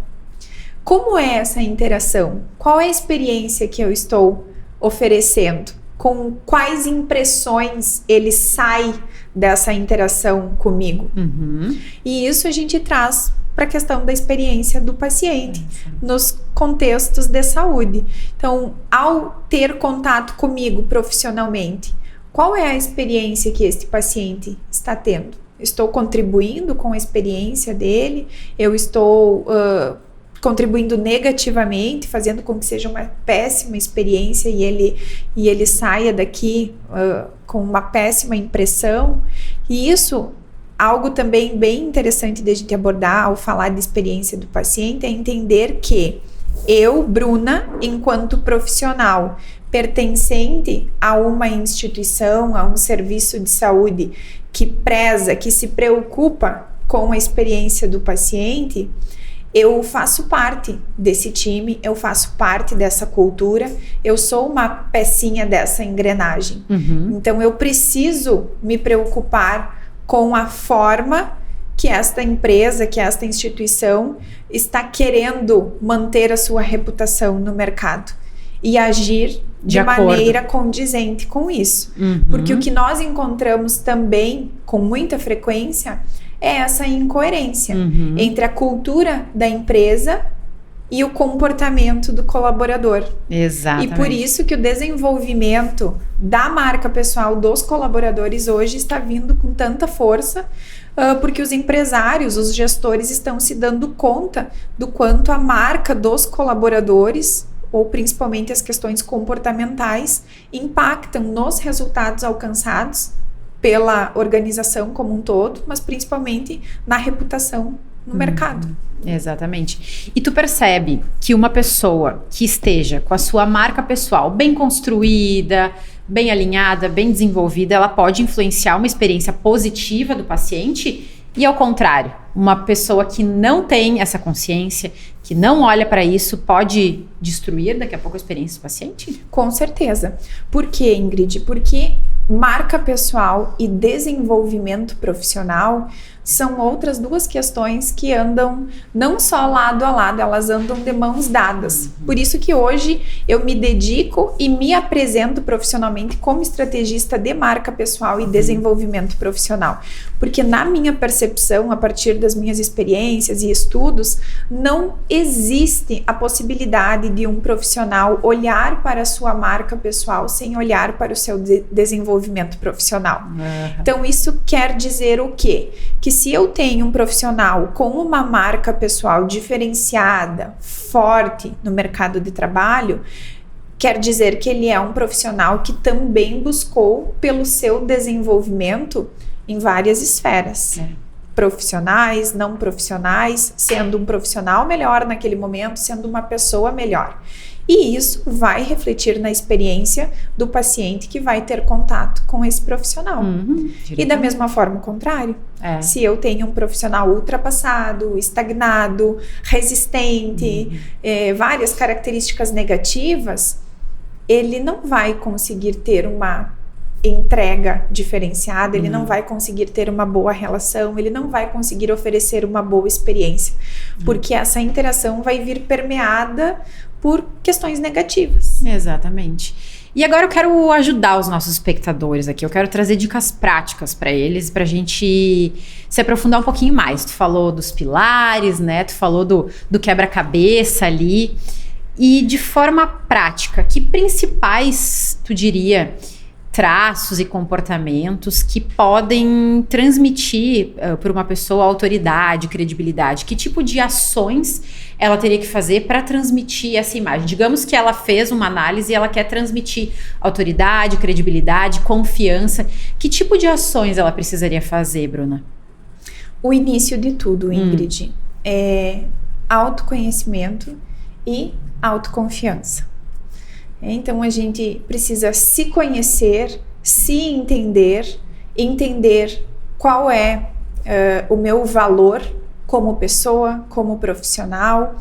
como é essa interação? Qual é a experiência que eu estou oferecendo? Com quais impressões ele sai dessa interação comigo? E isso a gente traz para a questão da experiência do paciente nos contextos de saúde. Então, ao ter contato comigo profissionalmente, qual é a experiência que este paciente está tendo? Estou contribuindo com a experiência dele? Eu estou contribuindo negativamente, fazendo com que seja uma péssima experiência e ele saia daqui com uma péssima impressão? E isso, algo também bem interessante de a gente abordar ao falar de experiência do paciente, é entender que eu, Bruna, enquanto profissional pertencente a uma instituição, a um serviço de saúde que preza, que se preocupa com a experiência do paciente, eu faço parte desse time, eu faço parte dessa cultura, eu sou uma pecinha dessa engrenagem. Então eu preciso me preocupar com a forma que esta empresa, que esta instituição está querendo manter a sua reputação no mercado e agir de maneira condizente com isso. Porque o que nós encontramos também com muita frequência é essa incoerência entre a cultura da empresa e o comportamento do colaborador. Exatamente. E por isso que o desenvolvimento da marca pessoal dos colaboradores hoje está vindo com tanta força, porque os empresários, os gestores estão se dando conta do quanto a marca dos colaboradores, ou principalmente as questões comportamentais, impactam nos resultados alcançados pela organização como um todo, mas principalmente na reputação no mercado. Exatamente. E tu percebe que uma pessoa que esteja com a sua marca pessoal bem construída, bem alinhada, bem desenvolvida, ela pode influenciar uma experiência positiva do paciente? E ao contrário, uma pessoa que não tem essa consciência, que não olha para isso, pode destruir daqui a pouco a experiência do paciente? Com certeza. Por quê, Ingrid? Porque marca pessoal e desenvolvimento profissional são outras duas questões que andam não só lado a lado, elas andam de mãos dadas. Por isso que hoje eu me dedico e me apresento profissionalmente como estrategista de marca pessoal e desenvolvimento profissional. Porque na minha percepção, a partir das minhas experiências e estudos, não existe a possibilidade de um profissional olhar para a sua marca pessoal sem olhar para o seu desenvolvimento profissional. Então isso quer dizer o quê? Que se eu tenho um profissional com uma marca pessoal diferenciada, forte no mercado de trabalho, quer dizer que ele é um profissional que também buscou pelo seu desenvolvimento em várias esferas. Profissionais, não profissionais, sendo um profissional melhor naquele momento, sendo uma pessoa melhor. E isso vai refletir na experiência do paciente que vai ter contato com esse profissional. E da mesma forma o contrário. Se eu tenho um profissional ultrapassado, estagnado, resistente, várias características negativas, ele não vai conseguir ter uma entrega diferenciada, ele não vai conseguir ter uma boa relação, ele não vai conseguir oferecer uma boa experiência, porque essa interação vai vir permeada por questões negativas. Exatamente. E agora eu quero ajudar os nossos espectadores aqui, eu quero trazer dicas práticas para eles, pra gente se aprofundar um pouquinho mais. Tu falou dos pilares, né? Tu falou do quebra-cabeça ali. E de forma prática, que principais, tu diria, traços e comportamentos que podem transmitir para uma pessoa autoridade, credibilidade? Que tipo de ações ela teria que fazer para transmitir essa imagem? Digamos que ela fez uma análise e ela quer transmitir autoridade, credibilidade, confiança. Que tipo de ações ela precisaria fazer, Bruna? O início de tudo, Ingrid, é autoconhecimento e autoconfiança. Então a gente precisa se conhecer, se entender qual é o meu valor como pessoa, como profissional,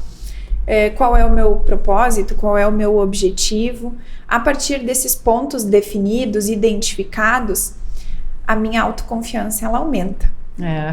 qual é o meu propósito, qual é o meu objetivo. A partir desses pontos definidos, identificados, a minha autoconfiança ela aumenta.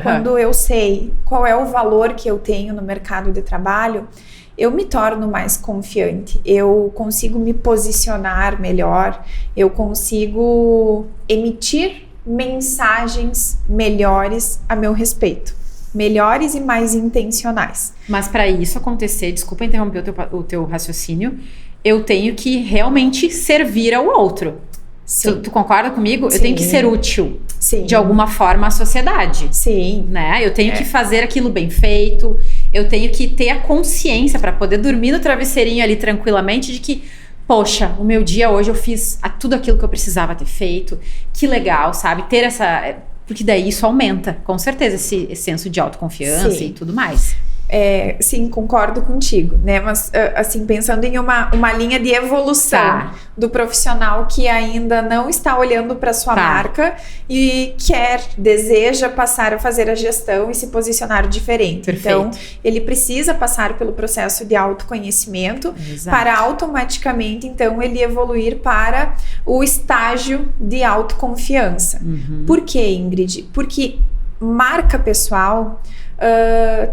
Quando eu sei qual é o valor que eu tenho no mercado de trabalho, eu me torno mais confiante, eu consigo me posicionar melhor, eu consigo emitir mensagens melhores a meu respeito, melhores e mais intencionais. Mas para isso acontecer, desculpa interromper o teu raciocínio, eu tenho que realmente servir ao outro. Tu concorda comigo? Sim. Eu tenho que ser útil. Sim. De alguma forma à sociedade. Sim. Né? Eu tenho que fazer aquilo bem feito, eu tenho que ter a consciência para poder dormir no travesseirinho ali tranquilamente de que, poxa, o meu dia hoje eu fiz tudo aquilo que eu precisava ter feito, que legal, sabe? Ter essa... Porque daí isso aumenta, com certeza, esse senso de autoconfiança e tudo mais. Sim, concordo contigo, né? Mas, assim, pensando em uma linha de evolução do profissional que ainda não está olhando para sua marca e deseja passar a fazer a gestão e se posicionar diferente. Perfeito. Então, ele precisa passar pelo processo de autoconhecimento para automaticamente, então, ele evoluir para o estágio de autoconfiança. Por quê, Ingrid? Porque marca pessoal...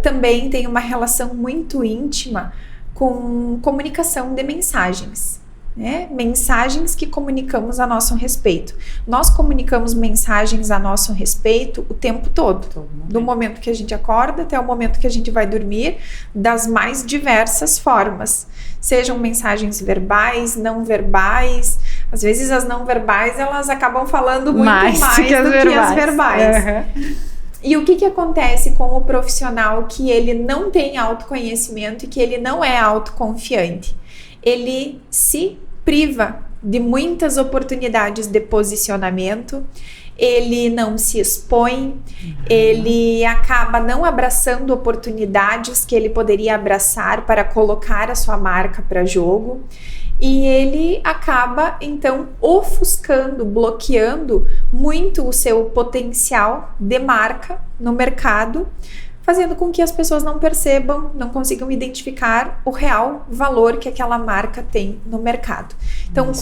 também tem uma relação muito íntima com comunicação de mensagens, né? Mensagens que comunicamos a nosso respeito. Nós comunicamos mensagens a nosso respeito o tempo todo, do momento que a gente acorda até o momento que a gente vai dormir, das mais diversas formas. Sejam mensagens verbais, não verbais. Às vezes as não verbais, elas acabam falando muito mais do que as verbais. E o que acontece com o profissional que ele não tem autoconhecimento e que ele não é autoconfiante? Ele se priva de muitas oportunidades de posicionamento, ele não se expõe, ele acaba não abraçando oportunidades que ele poderia abraçar para colocar a sua marca para jogo. E ele acaba, então, ofuscando, bloqueando muito o seu potencial de marca no mercado, fazendo com que as pessoas não percebam, não consigam identificar o real valor que aquela marca tem no mercado. Então,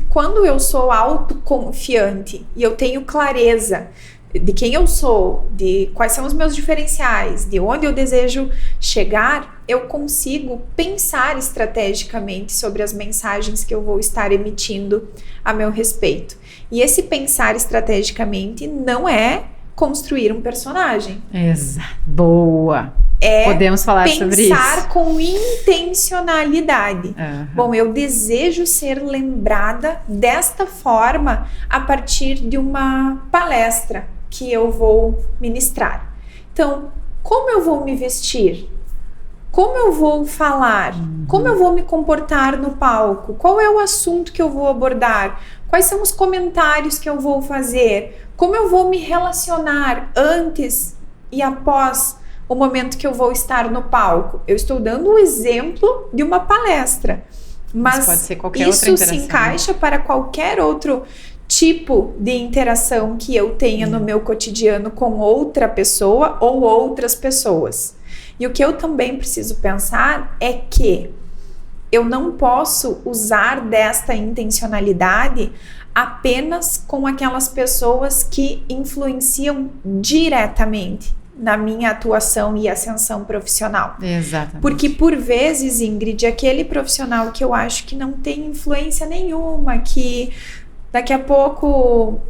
quando eu sou autoconfiante e eu tenho clareza de quem eu sou, de quais são os meus diferenciais, de onde eu desejo chegar, eu consigo pensar estrategicamente sobre as mensagens que eu vou estar emitindo a meu respeito. E esse pensar estrategicamente não é construir um personagem. Exato. Boa! Podemos falar sobre isso. Pensar com intencionalidade. Bom, eu desejo ser lembrada desta forma a partir de uma palestra que eu vou ministrar. Então, como eu vou me vestir? Como eu vou falar? Como eu vou me comportar no palco? Qual é o assunto que eu vou abordar? Quais são os comentários que eu vou fazer? Como eu vou me relacionar antes e após o momento que eu vou estar no palco? Eu estou dando um exemplo de uma palestra, mas pode ser qualquer isso se encaixa para qualquer outro tipo de interação que eu tenha no meu cotidiano com outra pessoa ou outras pessoas. E o que eu também preciso pensar é que eu não posso usar desta intencionalidade apenas com aquelas pessoas que influenciam diretamente na minha atuação e ascensão profissional. Exatamente. Porque por vezes, Ingrid, aquele profissional que eu acho que não tem influência nenhuma, que daqui a pouco,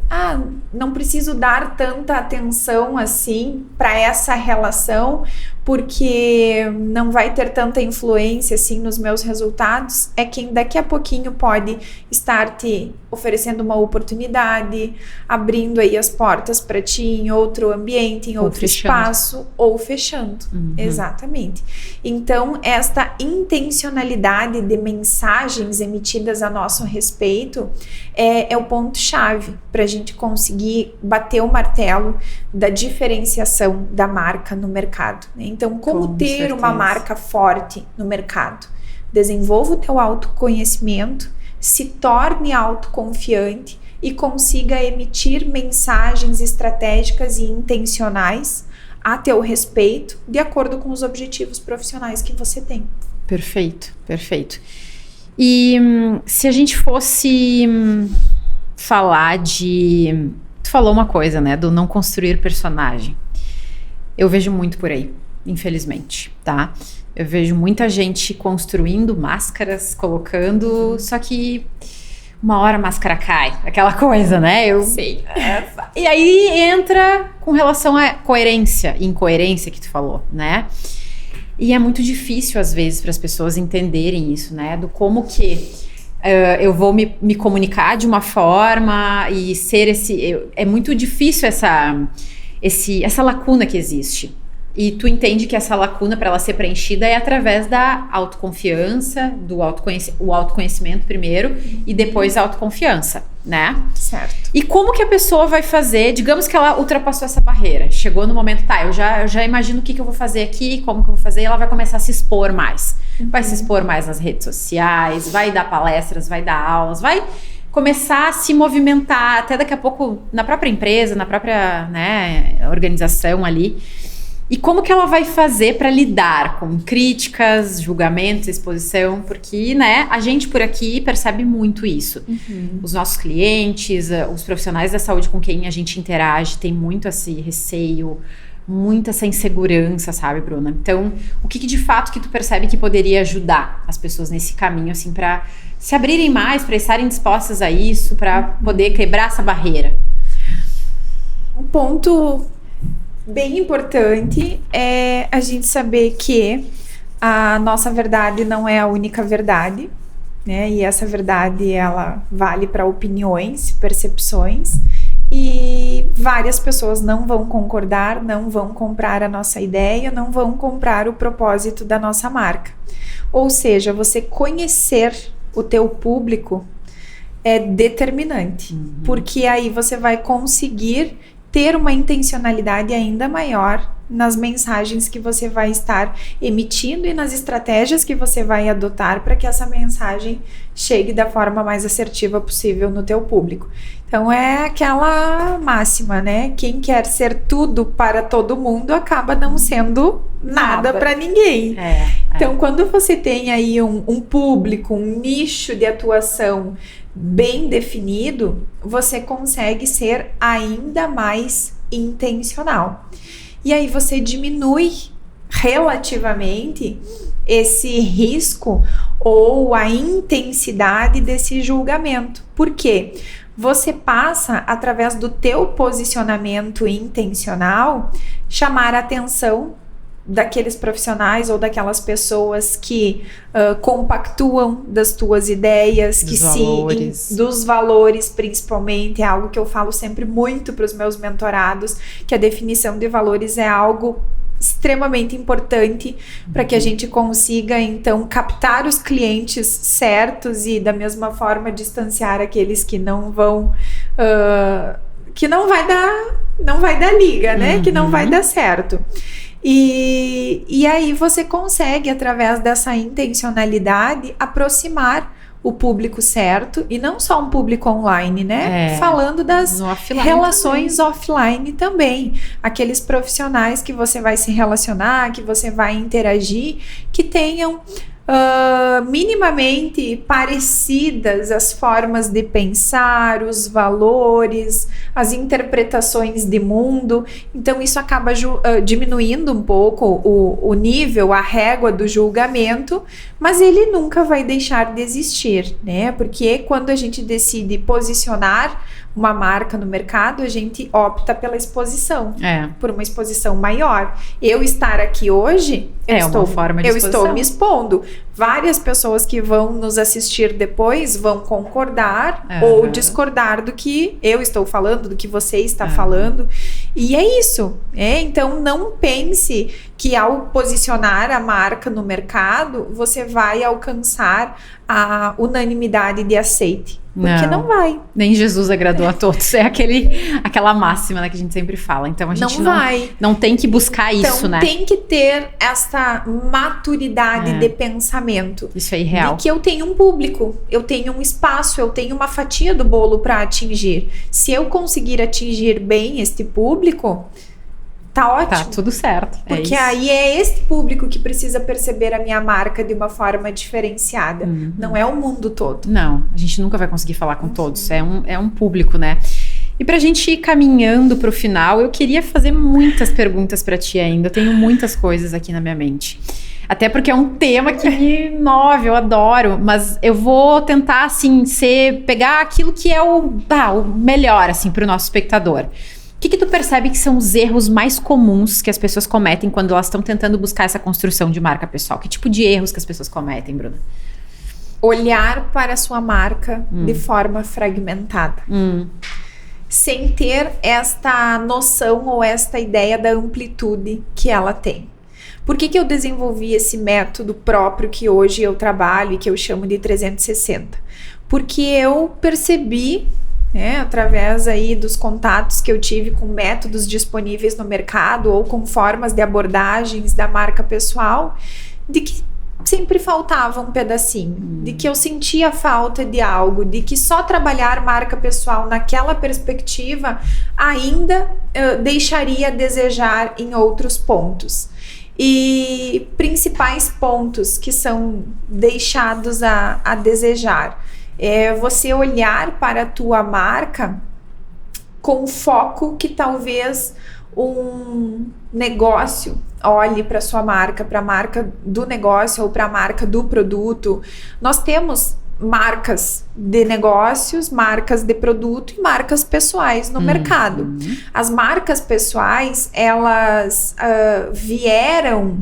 não preciso dar tanta atenção assim para essa relação, porque não vai ter tanta influência assim nos meus resultados, é quem daqui a pouquinho pode estar te oferecendo uma oportunidade, abrindo aí as portas para ti em outro ambiente, em outro espaço, ou fechando. Exatamente. Então, esta intencionalidade de mensagens emitidas a nosso respeito é o ponto-chave para a gente conseguir bater o martelo da diferenciação da marca no mercado, né? Então, como ter uma marca forte no mercado? Desenvolva o teu autoconhecimento, se torne autoconfiante e consiga emitir mensagens estratégicas e intencionais a teu respeito, de acordo com os objetivos profissionais que você tem. Perfeito, perfeito. E se a gente fosse falar de... Tu falou uma coisa, né? Do não construir personagem. Eu vejo muito por aí, infelizmente, tá? Eu vejo muita gente construindo máscaras, colocando... Só que uma hora a máscara cai. Aquela coisa, né? Eu sei. E aí entra com relação à coerência e incoerência que tu falou, né? E é muito difícil, às vezes, para as pessoas entenderem isso, né? Do como que eu vou me comunicar de uma forma e ser esse... É muito difícil essa lacuna que existe. E tu entende que essa lacuna, para ela ser preenchida, é através da autoconfiança, o autoconhecimento primeiro e depois a autoconfiança, né? Certo. E como que a pessoa vai fazer, digamos que ela ultrapassou essa barreira, chegou no momento, tá, eu já imagino o que eu vou fazer aqui, como que eu vou fazer, e ela vai começar a se expor mais. Vai se expor mais nas redes sociais, vai dar palestras, vai dar aulas, vai começar a se movimentar, até daqui a pouco na própria empresa, na própria, né, organização ali. E como que ela vai fazer para lidar com críticas, julgamentos, exposição? Porque, né, a gente por aqui percebe muito isso. Os nossos clientes, os profissionais da saúde com quem a gente interage, tem muito esse receio, muita essa insegurança, sabe, Bruna? Então, o que de fato que tu percebe que poderia ajudar as pessoas nesse caminho, assim, para se abrirem mais, para estarem dispostas a isso, para poder quebrar essa barreira? Um ponto bem importante é a gente saber que a nossa verdade não é a única verdade, né? E essa verdade, ela vale para opiniões, percepções, e várias pessoas não vão concordar, não vão comprar a nossa ideia, não vão comprar o propósito da nossa marca. Ou seja, você conhecer o teu público é determinante, porque aí você vai conseguir ter uma intencionalidade ainda maior nas mensagens que você vai estar emitindo e nas estratégias que você vai adotar para que essa mensagem chegue da forma mais assertiva possível no teu público. Então é aquela máxima, né? Quem quer ser tudo para todo mundo acaba não sendo nada para ninguém. Então quando você tem aí um público, um nicho de atuação bem definido, você consegue ser ainda mais intencional. E aí você diminui relativamente esse risco ou a intensidade desse julgamento. Por quê? Você passa, através do teu posicionamento intencional, chamar a atenção daqueles profissionais ou daquelas pessoas que compactuam das tuas ideias, dos valores, principalmente. É algo que eu falo sempre muito para os meus mentorados, que a definição de valores é algo extremamente importante para que a gente consiga, então, captar os clientes certos e, da mesma forma, distanciar aqueles que não vão... que não vai dar liga, né? Que não vai dar certo. E aí você consegue, através dessa intencionalidade, aproximar o público certo, e não só um público online, né? Falando das relações offline também. Aqueles profissionais que você vai se relacionar, que você vai interagir, que tenham minimamente parecidas as formas de pensar, os valores, as interpretações de mundo. Então isso acaba diminuindo um pouco o nível, a régua do julgamento, mas ele nunca vai deixar de existir, né? Porque quando a gente decide posicionar uma marca no mercado, a gente opta pela exposição, por uma exposição maior. Eu estar aqui hoje, eu estou me expondo. Várias pessoas que vão nos assistir depois vão concordar ou discordar do que eu estou falando, do que você está falando. E é isso. Então não pense que ao posicionar a marca no mercado, você vai alcançar a unanimidade de aceite. Porque não vai. Nem Jesus agradou a todos. É aquela máxima, né, que a gente sempre fala. Então a gente não tem que buscar isso, né? Então tem que ter essa maturidade de pensamento. Isso é irreal. De que eu tenho um público, eu tenho um espaço, eu tenho uma fatia do bolo para atingir. Se eu conseguir atingir bem este público, tá ótimo. Tá tudo certo. Porque aí é este público que precisa perceber a minha marca de uma forma diferenciada. Não é o mundo todo. Não, a gente nunca vai conseguir falar com todos. É um público, né? E pra gente ir caminhando pro final, eu queria fazer muitas perguntas pra ti ainda. Eu tenho muitas coisas aqui na minha mente. Até porque é um tema que me move, eu adoro. Mas eu vou tentar, assim, pegar aquilo que é o melhor, assim, pro nosso espectador. O que tu percebe que são os erros mais comuns que as pessoas cometem quando elas estão tentando buscar essa construção de marca pessoal? Que tipo de erros que as pessoas cometem, Bruna? Olhar para a sua marca de forma fragmentada. Sem ter esta noção ou esta ideia da amplitude que ela tem. Por que eu desenvolvi esse método próprio que hoje eu trabalho e que eu chamo de 360? Porque eu percebi, através aí dos contatos que eu tive com métodos disponíveis no mercado ou com formas de abordagens da marca pessoal, de que sempre faltava um pedacinho, de que eu sentia falta de algo, de que só trabalhar marca pessoal naquela perspectiva ainda deixaria a desejar em outros pontos. E principais pontos que são deixados a desejar é você olhar para a tua marca com foco que talvez um negócio olhe para a sua marca, para a marca do negócio ou para a marca do produto. Nós temos marcas de negócios, marcas de produto e marcas pessoais no mercado. As marcas pessoais, elas vieram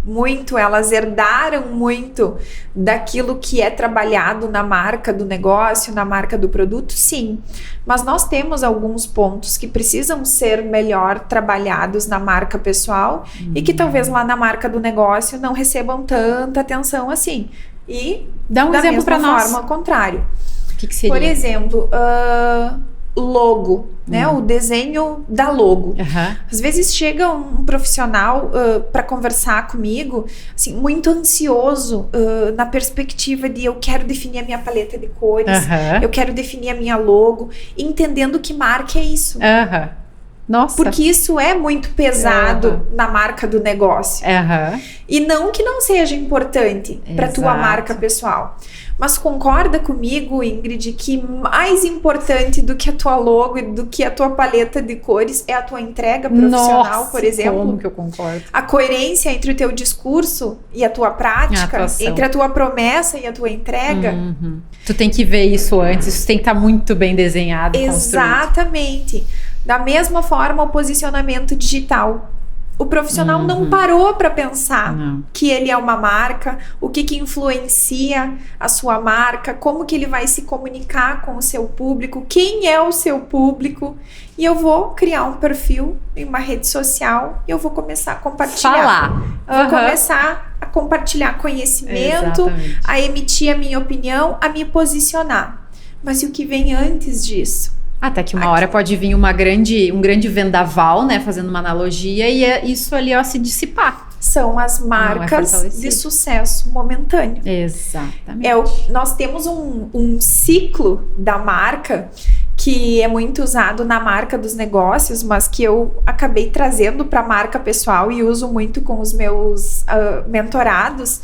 muito, elas herdaram muito daquilo que é trabalhado na marca do negócio, na marca do produto, sim. Mas nós temos alguns pontos que precisam ser melhor trabalhados na marca pessoal e que talvez lá na marca do negócio não recebam tanta atenção assim. E dá um exemplo para nós. Forma, ao contrário. O que seria? Por exemplo, logo, né? O desenho da logo. Às vezes chega um profissional para conversar comigo, assim, muito ansioso na perspectiva de eu quero definir a minha paleta de cores, eu quero definir a minha logo, entendendo que marca é isso. Nossa. Porque isso é muito pesado na marca do negócio. E não que não seja importante para tua marca pessoal. Mas concorda comigo, Ingrid, que mais importante do que a tua logo e do que a tua paleta de cores é a tua entrega profissional, por exemplo? Como que eu concordo? A coerência entre o teu discurso e a tua prática, entre a tua promessa e a tua entrega. Tu tem que ver isso antes, isso tem que estar muito bem desenhado e construído. Exatamente. Da mesma forma, o posicionamento digital. O profissional não parou para pensar que ele é uma marca, o que influencia a sua marca, como que ele vai se comunicar com o seu público, quem é o seu público. E eu vou criar um perfil em uma rede social e eu vou começar a compartilhar. Vou começar a compartilhar conhecimento, a emitir a minha opinião, a me posicionar. Mas e o que vem antes disso? Até que uma hora pode vir um grande vendaval, né? Fazendo uma analogia, e isso ali se dissipar. São as marcas de sucesso momentâneo. Exatamente. Nós temos um ciclo da marca que é muito usado na marca dos negócios, mas que eu acabei trazendo para a marca pessoal e uso muito com os meus mentorados,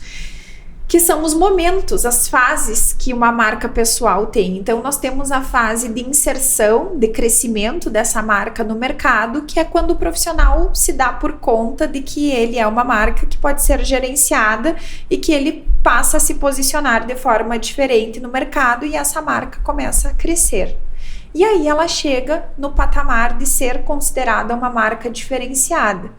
que são os momentos, as fases que uma marca pessoal tem. Então, nós temos a fase de inserção, de crescimento dessa marca no mercado, que é quando o profissional se dá por conta de que ele é uma marca que pode ser gerenciada e que ele passa a se posicionar de forma diferente no mercado e essa marca começa a crescer. E aí ela chega no patamar de ser considerada uma marca diferenciada.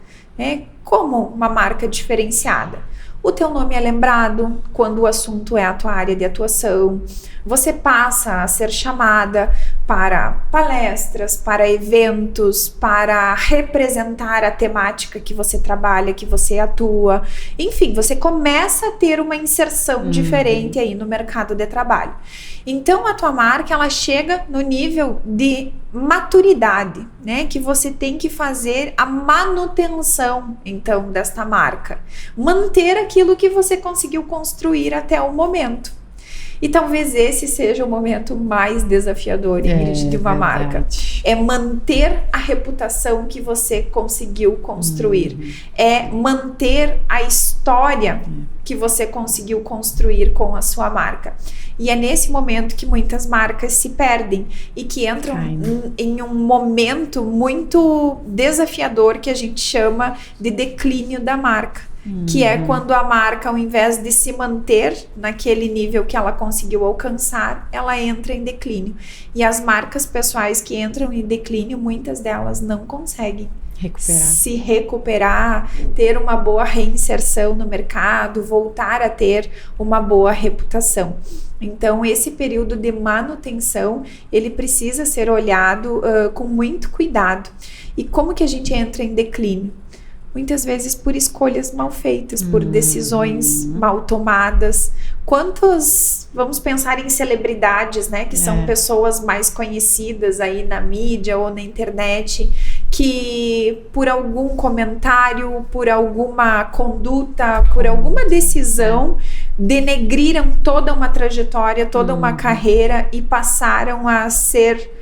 Como uma marca diferenciada? O teu nome é lembrado quando o assunto é a tua área de atuação. Você passa a ser chamada para palestras, para eventos, para representar a temática que você trabalha, que você atua. Enfim, você começa a ter uma inserção diferente aí no mercado de trabalho. Então, a tua marca, ela chega no nível de maturidade, né? Que você tem que fazer a manutenção, então, desta marca. Manter aquilo que você conseguiu construir até o momento. E talvez esse seja o momento mais desafiador, Ingrid, de uma marca. É manter a reputação que você conseguiu construir. É manter a história que você conseguiu construir com a sua marca. E é nesse momento que muitas marcas se perdem e que entram em um momento muito desafiador que a gente chama de declínio da marca. Que é quando a marca, ao invés de se manter naquele nível que ela conseguiu alcançar, ela entra em declínio. E as marcas pessoais que entram em declínio, muitas delas não conseguem se recuperar, ter uma boa reinserção no mercado, voltar a ter uma boa reputação. Então, esse período de manutenção, ele precisa ser olhado com muito cuidado. E como que a gente entra em declínio? Muitas vezes por escolhas mal feitas, por decisões mal tomadas. Quantos, vamos pensar em celebridades, né? Que são pessoas mais conhecidas aí na mídia ou na internet, que por algum comentário, por alguma conduta, por alguma decisão, denegriram toda uma trajetória, toda uma carreira e passaram a ser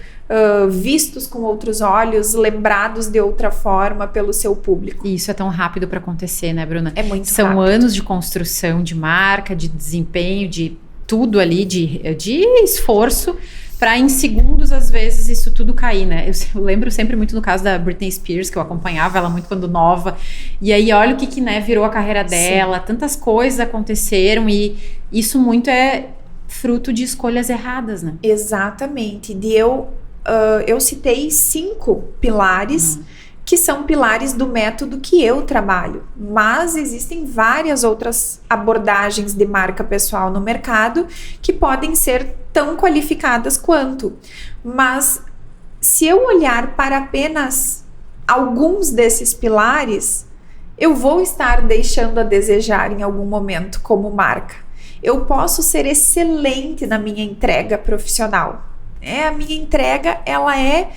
vistos com outros olhos, lembrados de outra forma pelo seu público. E isso é tão rápido para acontecer, né, Bruna? É muito São rápido. anos de construção de marca, de desempenho, de tudo ali, de esforço, para em segundos, às vezes, isso tudo cair, né? Eu lembro sempre muito no caso da Britney Spears, que eu acompanhava ela muito quando nova, e aí olha o que né, virou a carreira dela, tantas coisas aconteceram, e isso muito é fruto de escolhas erradas, né? Exatamente. Eu citei 5 pilares que são pilares do método que eu trabalho, mas existem várias outras abordagens de marca pessoal no mercado que podem ser tão qualificadas quanto. Mas se eu olhar para apenas alguns desses pilares, eu vou estar deixando a desejar em algum momento como marca. Eu posso ser excelente na minha entrega profissional. A minha entrega, ela é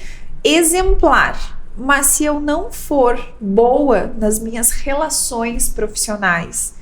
exemplar, mas se eu não for boa nas minhas relações profissionais,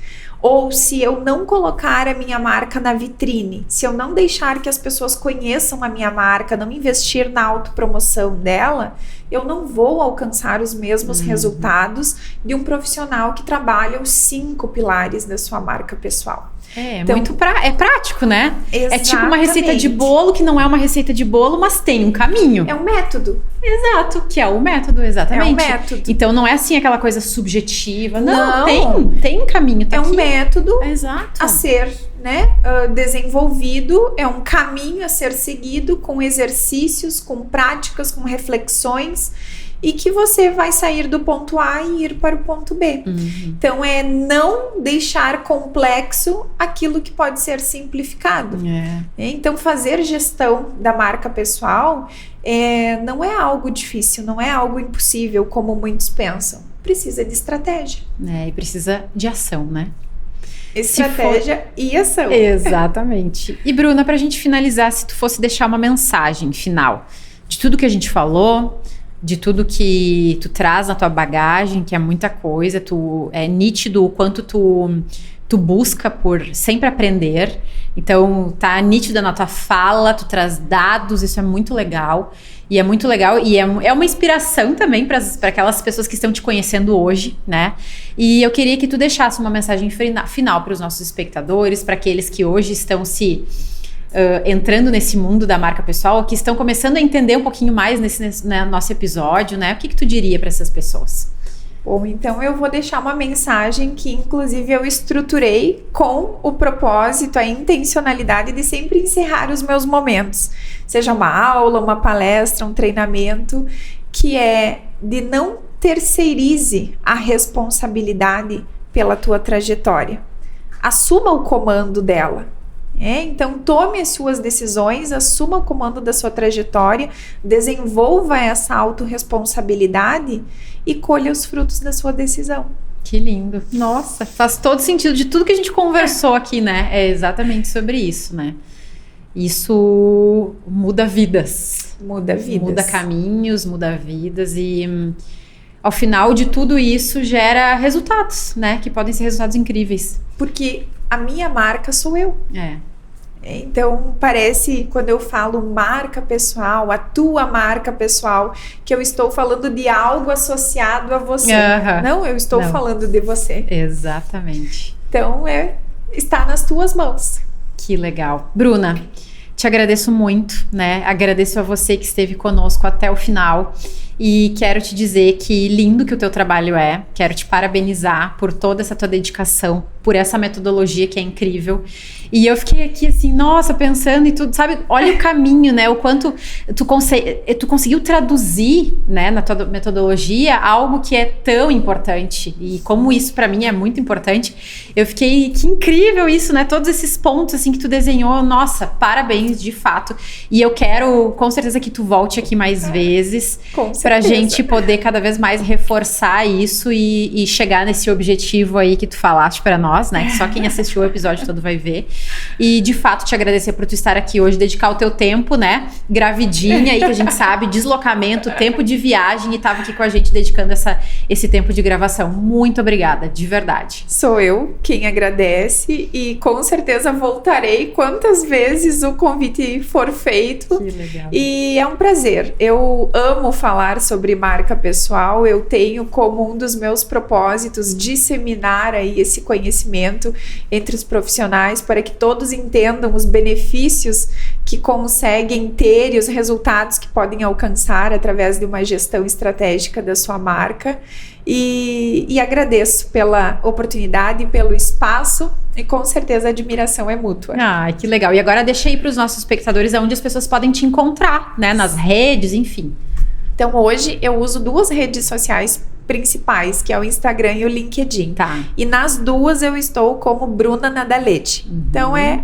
ou se eu não colocar a minha marca na vitrine, se eu não deixar que as pessoas conheçam a minha marca, não investir na autopromoção dela, eu não vou alcançar os mesmos resultados de um profissional que trabalha os 5 pilares da sua marca pessoal. Então, é prático, né? Exatamente. É tipo uma receita de bolo, que não é uma receita de bolo, mas tem um caminho. É um método. Exato, que é o método, exatamente. É um método. Então não é assim aquela coisa subjetiva. Não. Tem um caminho. Tá um aqui. Método Exato. A ser, né, desenvolvido, é um caminho a ser seguido com exercícios, com práticas, com reflexões, e que você vai sair do ponto A e ir para o ponto B. Então é não deixar complexo aquilo que pode ser simplificado. Então fazer gestão da marca pessoal não é algo difícil, não é algo impossível como muitos pensam. Precisa de estratégia. E precisa de ação, né? Estratégia e ação. Exatamente. E Bruna, pra gente finalizar, se tu fosse deixar uma mensagem final de tudo que a gente falou, de tudo que tu traz na tua bagagem, que é muita coisa, é nítido o quanto tu busca por sempre aprender. Então, tá nítida na tua fala, tu traz dados, isso é muito legal. E é muito legal, e é uma inspiração também para aquelas pessoas que estão te conhecendo hoje, né? E eu queria que tu deixasse uma mensagem final para os nossos espectadores, para aqueles que hoje estão entrando nesse mundo da marca pessoal, que estão começando a entender um pouquinho mais nesse nosso episódio, né? O que tu diria para essas pessoas? Bom, então eu vou deixar uma mensagem que inclusive eu estruturei com o propósito, a intencionalidade de sempre encerrar os meus momentos. Seja uma aula, uma palestra, um treinamento, que é de não terceirize a responsabilidade pela tua trajetória. Assuma o comando dela. Então, tome as suas decisões, assuma o comando da sua trajetória, desenvolva essa autorresponsabilidade e colha os frutos da sua decisão. Que lindo. Nossa, faz todo sentido de tudo que a gente conversou aqui, né? É exatamente sobre isso, né? Isso muda vidas. Muda vidas. Muda caminhos, muda vidas e ao final de tudo isso gera resultados, né? Que podem ser resultados incríveis. Porque a minha marca sou eu. Então, parece, quando eu falo marca pessoal, a tua marca pessoal, que eu estou falando de algo associado a você. Não, eu estou falando de você. Exatamente. Então, está nas tuas mãos. Que legal. Bruna, te agradeço muito, né? Agradeço a você que esteve conosco até o final. E quero te dizer que lindo que o teu trabalho é. Quero te parabenizar por toda essa tua dedicação, por essa metodologia que é incrível. E eu fiquei aqui assim, nossa, pensando e tudo, sabe? Olha o caminho, né? O quanto tu conseguiu traduzir, né, na tua metodologia algo que é tão importante. E como isso para mim é muito importante, eu fiquei, que incrível isso, né? Todos esses pontos assim que tu desenhou, nossa, parabéns, de fato. E eu quero, com certeza, que tu volte aqui mais vezes. Pra gente poder cada vez mais reforçar isso e chegar nesse objetivo aí que tu falaste pra nós, né? Que só quem assistiu o episódio todo vai ver. E, de fato, te agradecer por tu estar aqui hoje, dedicar o teu tempo, né? Gravidinha aí, que a gente sabe, deslocamento, tempo de viagem e tava aqui com a gente dedicando esse tempo de gravação. Muito obrigada, de verdade. Sou eu quem agradece e com certeza voltarei quantas vezes o convite for feito. Que legal. E é um prazer. Eu amo falar sobre marca pessoal, eu tenho como um dos meus propósitos disseminar aí esse conhecimento entre os profissionais para que todos entendam os benefícios que conseguem ter e os resultados que podem alcançar através de uma gestão estratégica da sua marca. E agradeço pela oportunidade, pelo espaço e com certeza a admiração é mútua. Ai, que legal. E agora deixa aí para os nossos espectadores onde as pessoas podem te encontrar, né? Nas redes, enfim. Então, hoje eu uso 2 redes sociais principais, que é o Instagram e o LinkedIn. Tá. E nas 2 eu estou como Bruna Nadalete. Então é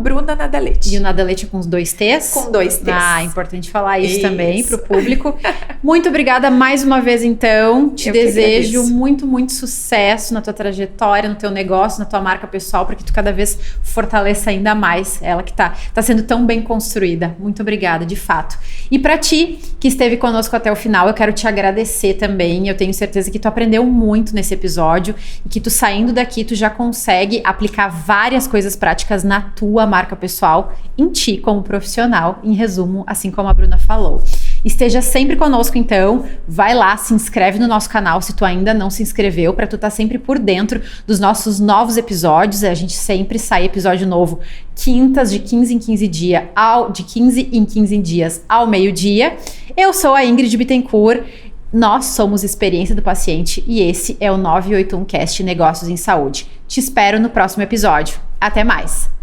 @Bruna Nadalete. E o Nadalete com os 2 T's? Com 2 T's. Ah, importante falar isso também pro público. Muito obrigada mais uma vez, então. Te desejo muito, muito sucesso na tua trajetória, no teu negócio, na tua marca pessoal, para que tu cada vez fortaleça ainda mais ela que tá sendo tão bem construída. Muito obrigada, de fato. E para ti, que esteve conosco até o final, eu quero te agradecer também. Eu tenho certeza que tu aprendeu muito nesse episódio e que tu saindo daqui, tu já consegue aplicar várias coisas práticas na tua marca pessoal, em ti como profissional, em resumo, assim como a Bruna falou. Esteja sempre conosco, então, vai lá, se inscreve no nosso canal se tu ainda não se inscreveu, para tu estar sempre por dentro dos nossos novos episódios. A gente sempre sai episódio novo quintas de 15 em 15 dias, de 15 em 15 dias ao meio-dia. Eu sou a Ingrid Bittencourt. Nós somos Experiência do Paciente e esse é o 981 Cast Negócios em Saúde. Te espero no próximo episódio. Até mais!